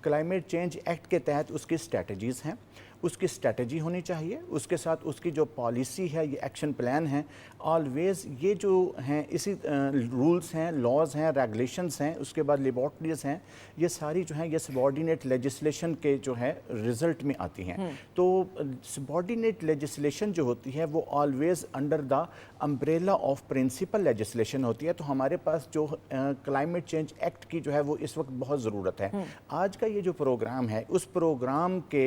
क्लाइमेट चेंज एक्ट के तहत उसकी स्ट्रेटजीज़ हैं, उसकी स्ट्रेटजी होनी चाहिए, उसके साथ उसकी जो पॉलिसी है, ये एक्शन प्लान है, ऑलवेज़ ये जो हैं इसी रूल्स हैं, लॉज हैं, रेगुलेशंस हैं, उसके बाद लेबॉर्ट्रीज हैं, ये सारी जो हैं ये सबॉर्डिनेट लेजिस्लेशन के जो है रिज़ल्ट में आती हैं। तो सबॉर्डिनेट लेजिस्लेशन जो होती है वो always under the umbrella of principal legislation होती है। तो हमारे पास जो क्लाइमेट चेंज एक्ट की जो है वो इस वक्त बहुत ज़रूरत है। आज का ये जो प्रोग्राम है, उस प्रोग्राम के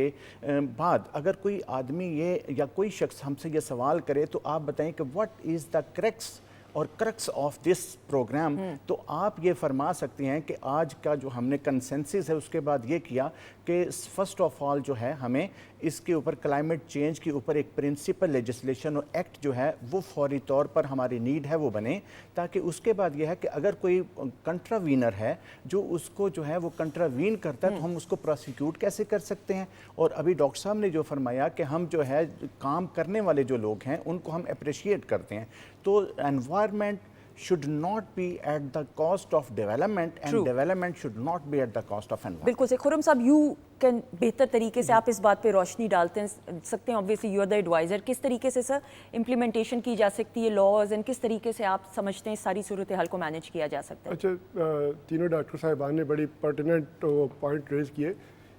बाद अगर कोई आदमी ये या कोई शख्स हमसे ये सवाल करे तो आप बताएं कि what is the crux of this programme, तो आप ये फरमा सकते हैं कि आज का जो हमने कंसेंसस है उसके बाद ये किया कि फर्स्ट ऑफ ऑल जो है हमें इसके ऊपर क्लाइमेट चेंज के ऊपर एक प्रिंसिपल लेजिस्लेशन और एक्ट जो है वो फौरी तौर पर हमारी नीड है वो बने, ताकि उसके बाद यह है कि अगर कोई कंट्रावीनर है जो उसको जो है वो कंट्रावीन करता है तो हम उसको प्रोसिक्यूट कैसे कर सकते हैं। और अभी डॉक्टर साहब ने जो फरमाया कि हम जो है काम करने वाले जो लोग हैं उनको हम अप्रिशिएट करते हैं। तो environment should not be at the cost of development and development should not be at the cost of environment. बिल्कुल से खुरम साहब, यू कैन बेहतर तरीके से आप इस बात पे रोशनी डालते सकते हैं। Obviously you are the adviser, किस तरीके से सर इम्प्लीमेंटेशन की जा सकती है लॉज, एंड किस तरीके से आप समझते हैं सारी सूरत हाल को मैनेज किया जा सकता है? अच्छा, तीनों डॉक्टर साहिबान ने बड़ी पर्टिनेंट पॉइंट रेज किए।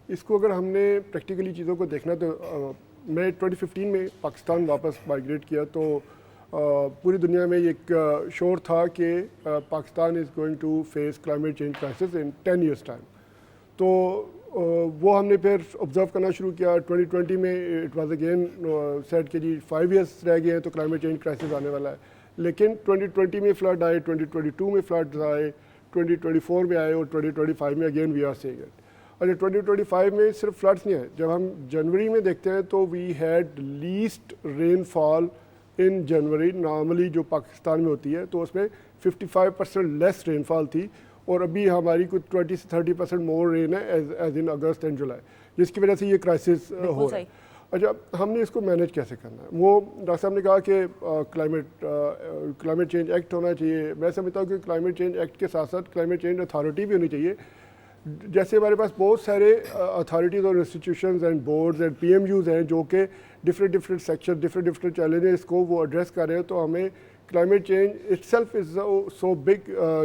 इसको अगर हमने प्रैक्टिकली चीज़ों को देखना तो मैं 2015 में पाकिस्तान वापस माइग्रेट किया तो पूरी दुनिया में एक शोर था कि Pakistan is going to face climate change crisis in 10 years time. तो वो हमने फिर ऑब्ज़र्व करना शुरू किया। 2020 में इट वाज अगेन सेट कि जी 5 years रह गए हैं तो क्लाइमेट चेंज क्राइसिस आने वाला है। लेकिन 2020 में फ्लड आए, 2022 में फ्लड आए, 2024 में आए और 2025 में again we are saying it. अच्छा, 2025 में सिर्फ फ्लड्स नहीं है, जब हम जनवरी में देखते हैं तो we had least rainfall in January normally जो पाकिस्तान में होती है, तो उसमें 55% लेस रेनफॉल थी और अभी हमारी कुछ 20 से 30% मोर रेन है एज इन अगस्त एंड जुलाई, जिसकी वजह से ये क्राइसिस हो रहा है। अच्छा, हमने इसको मैनेज कैसे करना है? वो डॉक्टर साहब ने कहा कि क्लाइमेट चेंज एक्ट होना चाहिए। मैं समझता हूँ कि क्लाइमेट चेंज एक्ट के साथ साथ क्लाइमेट चेंज अथॉरिटी भी होनी चाहिए। जैसे हमारे पास बहुत सारे अथॉरिटीज़ और institutions and boards and PMUs हैं जो कि डिफरेंट सेक्शन डिफरेंट चैलेंजेस को वो एड्रेस कर रहे हैं। तो हमें climate change itself is so big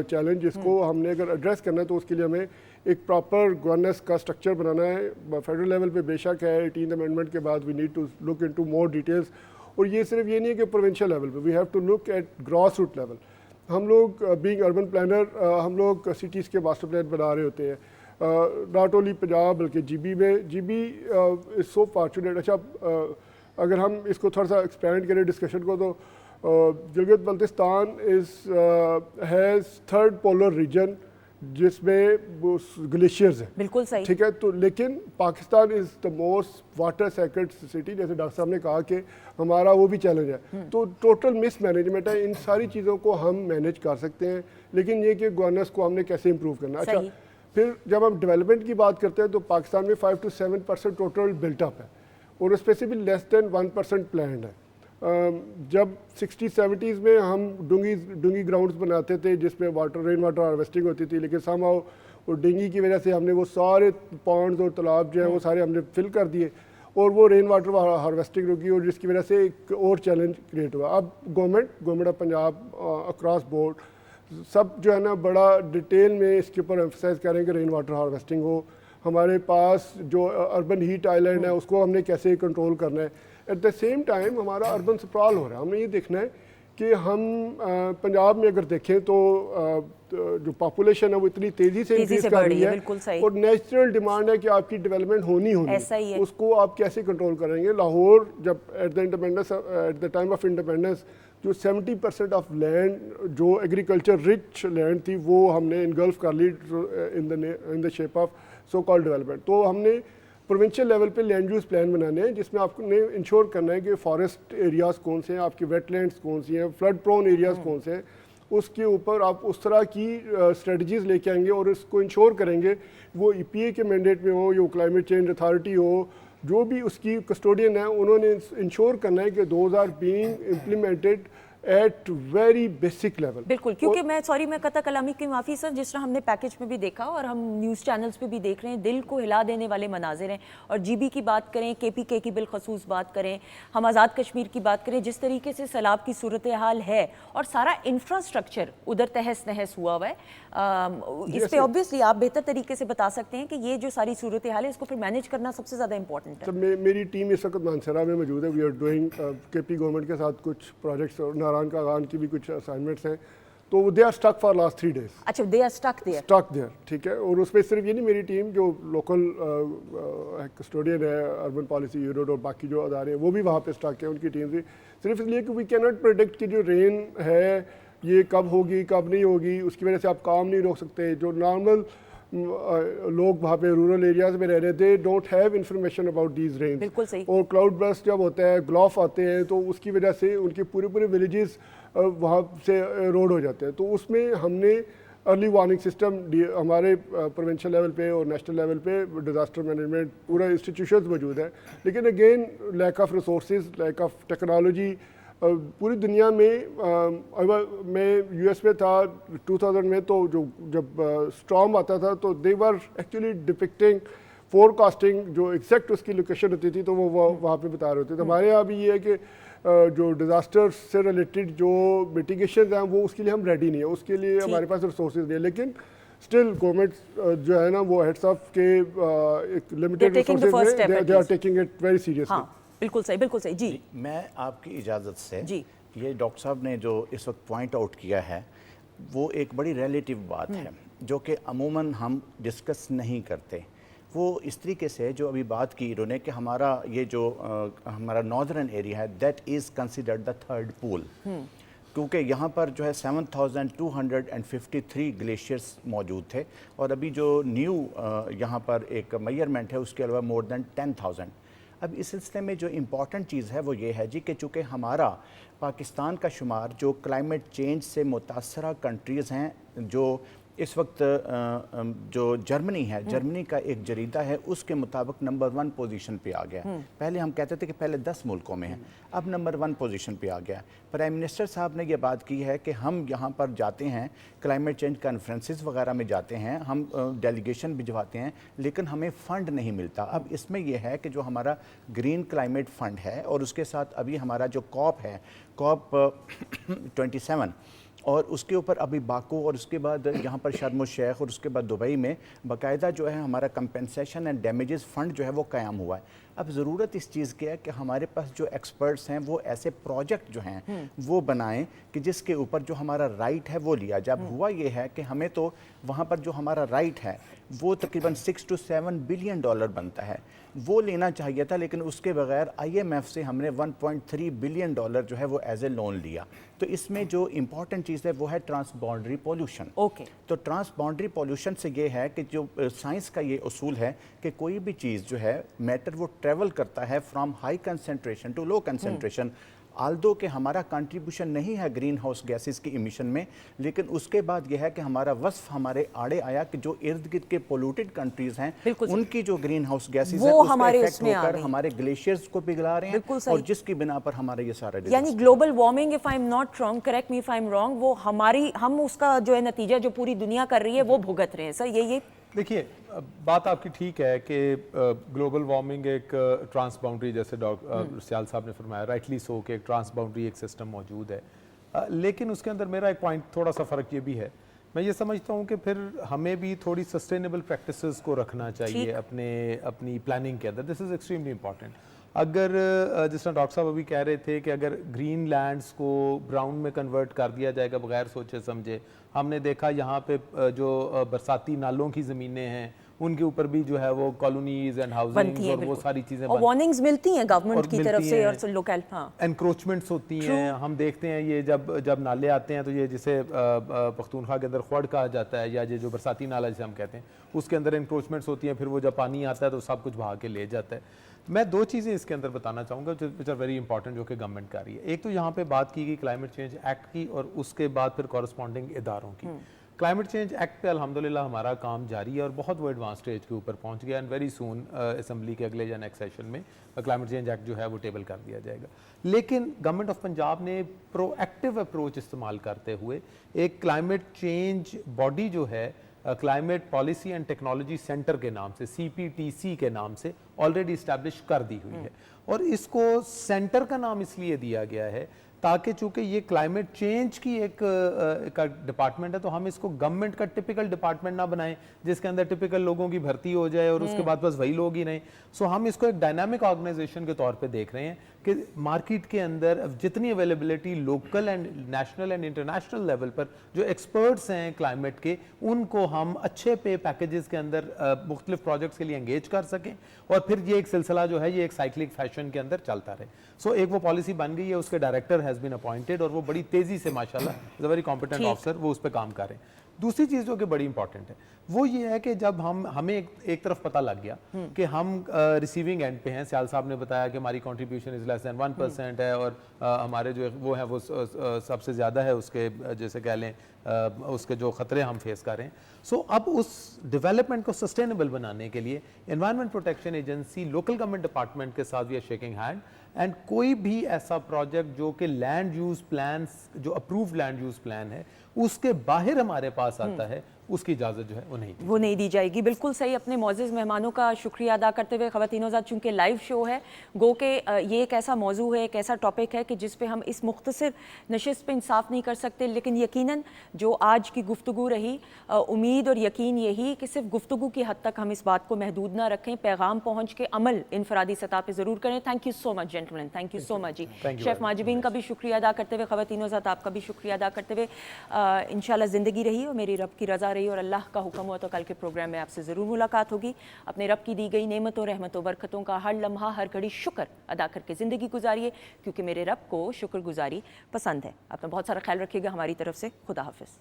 challenge, जिसको हमने अगर एड्रेस करना है तो उसके लिए हमें एक प्रॉपर गवर्नेंस का स्ट्रक्चर बनाना है। फेडरल लेवल पे बेशक है, 18th अमेंडमेंट के बाद we need to look into more details. और ये सिर्फ ये नहीं है कि प्रोविंशियल लेवल पे, we have to look at grass root level. हम लोग बीइंग अर्बन प्लानर, हम लोग सिटीज़ के मास्टर प्लान बना रहे होते हैं, नॉट ओनली पंजाब बल्कि GB में। GB is so fortunate. अच्छा, अगर हम इसको थोड़ा सा एक्सपेंड करें डिस्कशन को, तो Gilgit Baltistan has third polar region जिसमें ग्लेशियर्स हैं। बिल्कुल सही। ठीक है, तो लेकिन Pakistan is the most water sacred city, जैसे डॉक्टर साहब ने कहा कि हमारा वो भी चैलेंज है। तो टोटल मिस मैनेजमेंट है, इन सारी चीज़ों को हम मैनेज कर सकते हैं, लेकिन ये कि गवर्नेंस को हमने कैसे इम्प्रूव करना। अच्छा, फिर जब हम डेवलपमेंट की बात करते हैं तो पाकिस्तान में 5 to 7% टोटल बिल्टअप है और उसमें से भी लेस देन 1% प्लान्ड है। जब 60-70s में हम डूंगी ग्राउंड्स बनाते थे जिसमें रेन वाटर हार्वेस्टिंग होती थी, लेकिन समहाउ वो डेंगी की वजह से हमने वो सारे पॉन्ड्स और तालाब जो हैं वो सारे हमने फिल कर दिए और वो रेन वाटर हार्वेस्टिंग रुकी और जिसकी वजह से एक और चैलेंज क्रिएट हुआ। अब government of Punjab across board सब जो है ना बड़ा डिटेल में इसके ऊपर एम्फसाइज करें कि रेन वाटर हार्वेस्टिंग हो। हमारे पास जो अर्बन हीट आइलैंड है उसको हमने कैसे कंट्रोल करना है। एट द सेम टाइम हमारा अर्बन स्प्रॉल हो रहा है। हमने ये देखना है कि हम पंजाब में अगर देखें तो जो पॉपुलेशन है वो इतनी तेज़ी से इंक्रीज कर रही है और नेचुरल डिमांड है कि आपकी डेवलपमेंट होनी है, उसको आप कैसे कंट्रोल करेंगे। लाहौर जब at the time of independence जो 70% ऑफ लैंड जो एग्रीकल्चर रिच लैंड थी वो हमने इनगल्फ कर ली in the shape of so called development. तो हमने प्रोविंशियल लेवल पे लैंड यूज़ प्लान बनाने हैं जिसमें आपने इंश्योर करना है कि फॉरेस्ट एरियाज़ कौन से हैं, आपकी वेटलैंड्स कौन सी हैं, फ्लड प्रोन एरियाज़ कौन से हैं। उसके ऊपर आप उस तरह की स्ट्रेटजीज़ लेके आएंगे और इसको इंश्योर करेंगे वो EPA के मैंडेट में हो या क्लाइमेट चेंज अथॉरिटी हो, जो भी उसकी कस्टोडियन है उन्होंने इंश्योर करना है कि those are being implemented at very basic level. बिल्कुल, क्योंकि मैं कतई कलामी की माफ़ी सर, जिस तरह हमने पैकेज में भी देखा और हम न्यूज़ चैनल्स पे भी देख रहे हैं, दिल को हिला देने वाले मनाजिर हैं। और GB की बात करें, KPK की बिलखसूस बात करें, हम आज़ाद कश्मीर की बात करें, जिस तरीके से सैलाब की सूरत हाल है और सारा इंफ्रास्ट्रक्चर उधर तहस नहस हुआ हुआ है, इस पर ऑब्वियसली आप बेहतर तरीके से बता सकते हैं कि ये जो सारी सूरत हाल है इसको फिर मैनेज करना सबसे ज़्यादा इंपॉर्टेंट है। मेरी टीम इस वक्त मानसरा में मौजूद है। We are doing KP government के साथ कुछ प्रोजेक्ट्स और नारायण का गान की भी कुछ असाइनमेंट्स हैं, तो they are stuck for last 3 days। अच्छा, दे आर स्टक देयर, ठीक है। और उसमें सिर्फ ये नहीं, मेरी टीम जो लोकल कस्टोडियन है अर्बन पॉलिसी यूनिट और बाकी जो अदारे हैं वो भी वहाँ पे स्टक है, उनकी टीम भी, सिर्फ इसलिए कि वी कैन नॉट प्रेडिक्ट कि जो रेन है ये कब होगी कब नहीं होगी, उसकी वजह से आप काम नहीं रोक सकते। जो नॉर्मल लोग वहाँ पे रूरल एरियाज में रह रहे थे don't have information about these rain. बिल्कुल सही। और क्लाउड बर्स्ट जब होता है, ग्लॉफ आते हैं, तो उसकी वजह से उनके पूरे विलेजेस वहाँ से रोड हो जाते हैं। तो उसमें हमने अर्ली वार्निंग सिस्टम हमारे प्रोविंशियल लेवल पे और नेशनल लेवल पे डिज़ास्टर मैनेजमेंट पूरा इंस्टीट्यूशंस मौजूद है, लेकिन again lack of resources, lack of technology. पूरी दुनिया में मैं US में था 2000 में, तो जब स्टॉर्म आता था तो दे वर एक्चुअली डिपिक्टिंग फोरकास्टिंग जो एग्जैक्ट उसकी लोकेशन होती थी, तो वो वहाँ पे बता रहे होते थे। हमारे यहाँ भी ये है कि जो डिज़ास्टर से रिलेटेड जो मिटिगेशन हैं वो उसके लिए हम रेडी नहीं है, उसके लिए हमारे पास रिसोर्सेज नहीं है, लेकिन स्टिल गवर्नमेंट जो है ना वो हेड्स ऑफ के एक लिमिटेड रिसोर्सेज में they are taking it very seriously. बिल्कुल सही, बिल्कुल सही जी। मैं आपकी इजाज़त से जी, ये डॉक्टर साहब ने जो इस वक्त पॉइंट आउट किया है वो एक बड़ी रिलेटिव बात है जो कि अमूमन हम डिस्कस नहीं करते। वो इस तरीके से जो अभी बात की इन्होंने कि हमारा ये जो हमारा नॉर्दर्न एरिया है that is considered the third pool, क्योंकि यहाँ पर जो है 7,253 ग्लेशियर्स मौजूद थे और अभी जो न्यू यहाँ पर एक मेजरमेंट है उसके अलावा मोर देन 10,000। अब इस सिलसिले में जो इम्पॉर्टेंट चीज़ है वो ये है जी कि चूँकि हमारा पाकिस्तान का शुमार जो क्लाइमेट चेंज से मुतासरा कंट्रीज़ हैं, जो इस वक्त जो जर्मनी है, जर्मनी का एक जरीदा है उसके मुताबिक नंबर 1 पोजीशन पे आ गया। पहले हम कहते थे कि पहले 10 मुल्कों में है, अब नंबर 1 पोजीशन पे आ गया। प्राइम मिनिस्टर साहब ने ये बात की है कि हम यहाँ पर जाते हैं, क्लाइमेट चेंज कॉन्फ्रेंसेस वगैरह में जाते हैं, हम डेलीगेशन भिजवाते हैं, लेकिन हमें फ़ंड नहीं मिलता। अब इसमें यह है कि जो हमारा ग्रीन क्लाइमेट फ़ंड है और उसके साथ अभी हमारा जो कॉप है, कॉप 27, और उसके ऊपर अभी बाकू और उसके बाद यहाँ पर शर्म शेख और उसके बाद दुबई में बाकायदा जो है हमारा कंपेंसेशन एंड डैमेजेस फ़ंड जो है वो कायम हुआ है। अब ज़रूरत इस चीज़ की है कि हमारे पास जो एक्सपर्ट्स हैं वो ऐसे प्रोजेक्ट जो हैं वो बनाएं कि जिसके ऊपर जो हमारा राइट है वो लिया। जब हुआ ये है कि हमें तो वहाँ पर जो हमारा राइट है وہ تقریباً 6 to 7 بلین ڈالر بنتا ہے. وہ لینا چاہیے تھا, لیکن اس کے بغیر IMF سے ہم نے 1.3 بلین ڈالر جو ہے وہ ایز اے لون لیا. تو اس میں جو امپورٹنٹ چیز ہے وہ ہے ٹرانس باؤنڈری پولوشن. اوکے. تو ٹرانس باؤنڈری پولوشن سے یہ ہے کہ جو سائنس کا یہ اصول ہے کہ کوئی بھی چیز جو ہے میٹر وہ ٹریول کرتا ہے from high concentration to low concentration. Although کہ ہمارا کنٹریبیوشن نہیں ہے گرین ہاؤس گیسز کی ایمیشن میں, لیکن اس کے بعد یہ ہے کہ ہمارا وصف ہمارے آڑے آیا کہ جو ارد گرد کے پولوٹڈ کنٹریز ہیں ان کی جو گرین ہاؤس گیسز ہیں اس پہ افیکٹ ہو کر ہمارے گلیشیئرز کو پگھلا رہے ہیں, اور جس کی بنا پر ہمارا یہ سارا یعنی global warming, if I am not wrong, correct me if I am wrong, وہ ہم اس کا جو ہے نتیجہ جو پوری دنیا کر رہی ہے وہ بھگت رہے ہیں. سر یہ دیکھیے بات آپ کی ٹھیک ہے کہ گلوبل وارمنگ ایک ٹرانس باؤنڈری, جیسے سیال صاحب نے فرمایا رائٹلی سو کہ ایک ٹرانس باؤنڈری ایک سسٹم موجود ہے, لیکن اس کے اندر میرا ایک پوائنٹ تھوڑا سا فرق یہ بھی ہے. میں یہ سمجھتا ہوں کہ پھر ہمیں بھی تھوڑی سسٹینیبل پریکٹسز کو رکھنا چاہیے اپنی پلاننگ کے اندر. دس از ایکسٹریملی امپورٹنٹ. اگر جس طرح ڈاکٹر صاحب ابھی کہہ رہے تھے کہ اگر گرین لینڈز کو براؤن میں کنورٹ کر دیا جائے گا بغیر سوچے سمجھے, ہم نے دیکھا یہاں پہ جو برساتی نالوں کی زمینیں ہیں ان کے اوپر بھی جو ہے وہ کالونیز اینڈ ہاؤسنگز اور وہ ساری چیزیں اور وارننگز ملتی ہیں گورنمنٹ کی طرف سے اور لوکل انکروچمنٹس ہوتی ہیں. ہم دیکھتے ہیں یہ جب نالے آتے ہیں تو یہ جسے پختونخوا کے اندر خوڑ کہا جاتا ہے, یا یہ جو برساتی نالا جسے ہم کہتے ہیں, اس کے اندر انکروچمنٹس ہوتی ہیں. پھر وہ جب پانی آتا ہے تو سب کچھ بہا کے لے جاتا ہے. میں دو چیزیں اس کے اندر بتانا چاہوں گا وچ آر ویری امپورٹنٹ جو کہ گورنمنٹ کر رہی ہے. ایک تو یہاں پہ بات کی گئی کلائمیٹ چینج ایکٹ کی, اور اس کے بعد پھر کورسپونڈنگ اداروں کی. کلائمیٹ چینج ایکٹ پہ الحمدللہ ہمارا کام جاری ہے اور بہت وہ ایڈوانس اسٹیج کے اوپر پہنچ گیا, اینڈ ویری سون اسمبلی کے اگلے یا نیکسٹ سیشن میں کلائمیٹ چینج ایکٹ جو ہے وہ ٹیبل کر دیا جائے گا. لیکن گورنمنٹ آف پنجاب نے پرو ایکٹیو اپروچ استعمال کرتے ہوئے ایک کلائمیٹ چینج باڈی جو ہے climate policy and technology centre کے نام سے, CPTC کے نام سے آلریڈی اسٹیبلش کر دی ہوئی ہے. اور اس کو سینٹر کا نام اس لیے دیا گیا ہے تاکہ چونکہ یہ کلائمیٹ چینج کی ایک ڈپارٹمنٹ ہے تو ہم اس کو گورنمنٹ کا ٹپیکل ڈپارٹمنٹ نہ بنائیں جس کے اندر ٹپیکل لوگوں کی بھرتی ہو جائے اور اس کے بعد بس وہی لوگ ہی رہیں. سو ہم اس کو ایک ڈائنامک آرگنائزیشن کے طور پہ دیکھ رہے ہیں کہ مارکیٹ کے اندر جتنی availability local and national and international level پر جو ایکسپرٹس ہیں کلائمیٹ کے, ان کو ہم اچھے پے پیکیجز کے اندر مختلف پروجیکٹس کے لیے انگیج کر سکیں, اور پھر یہ ایک سلسلہ جو ہے یہ ایک سائیکلک فیشن کے اندر چلتا رہے. سو ایک وہ پالیسی بن گئی ہے, اس کے ڈائریکٹر ہیز بین اپوائنٹڈ, اور وہ بڑی تیزی سے ماشاءاللہ از اے ویری کمپیٹنٹ آفیسر, وہ اس پہ کام کر رہے ہیں. دوسری چیز جو کہ بڑی امپورٹنٹ ہے وہ یہ ہے کہ جب ہمیں ایک طرف پتہ لگ گیا کہ ہم ریسیونگ اینڈ پہ ہیں, سیال صاحب نے بتایا کہ ہماری کنٹریبیوشن از لیس دین 1% ہے, اور ہمارے جو وہ ہے وہ سب سے زیادہ ہے اس کے جیسے کہہ لیں اس کے جو خطرے ہم فیس کر رہے ہیں. سو اب اس ڈیولپمنٹ کو سسٹینیبل بنانے کے لیے environment protection agency local government department کے ساتھ we are shaking hand, and کوئی بھی ایسا پروجیکٹ جو کہ لینڈ یوز پلانس جو اپرووڈ لینڈ یوز پلان ہے اس کے باہر ہمارے پاس آتا ہے, اس کی اجازت جو ہے وہ نہیں دی جائے گی. بالکل صحیح. اپنے معزز مہمانوں کا شکریہ ادا کرتے ہوئے خواتین وزاد, چونکہ لائیو شو ہے گو کہ یہ ایک ایسا موضوع ہے, ایک ایسا ٹاپک ہے کہ جس پہ ہم اس مختصر نشست پہ انصاف نہیں کر سکتے, لیکن یقیناً جو آج کی گفتگو رہی, امید اور یقین یہی کہ صرف گفتگو کی حد تک ہم اس بات کو محدود نہ رکھیں, پیغام پہنچ کے عمل انفرادی سطح پہ ضرور کریں. Thank you so much gentlemen, thank you so much جی. شیف ماجبین کا بھی شکریہ ادا کرتے ہوئے, خواتین وزاد آپ کا بھی شکریہ ادا کرتے ہوئے, انشاءاللہ زندگی رہی اور میری رب کی رضا رہی اور اللہ کا حکم ہوا تو کل کے پروگرام میں آپ سے ضرور ملاقات ہوگی. اپنے رب کی دی گئی نعمتوں رحمتوں برکتوں کا ہر لمحہ ہر گھڑی شکر ادا کر کے زندگی گزاریے, کیونکہ میرے رب کو شکر گزاری پسند ہے. اپنا بہت سارا خیال رکھیے گا. ہماری طرف سے خدا حافظ.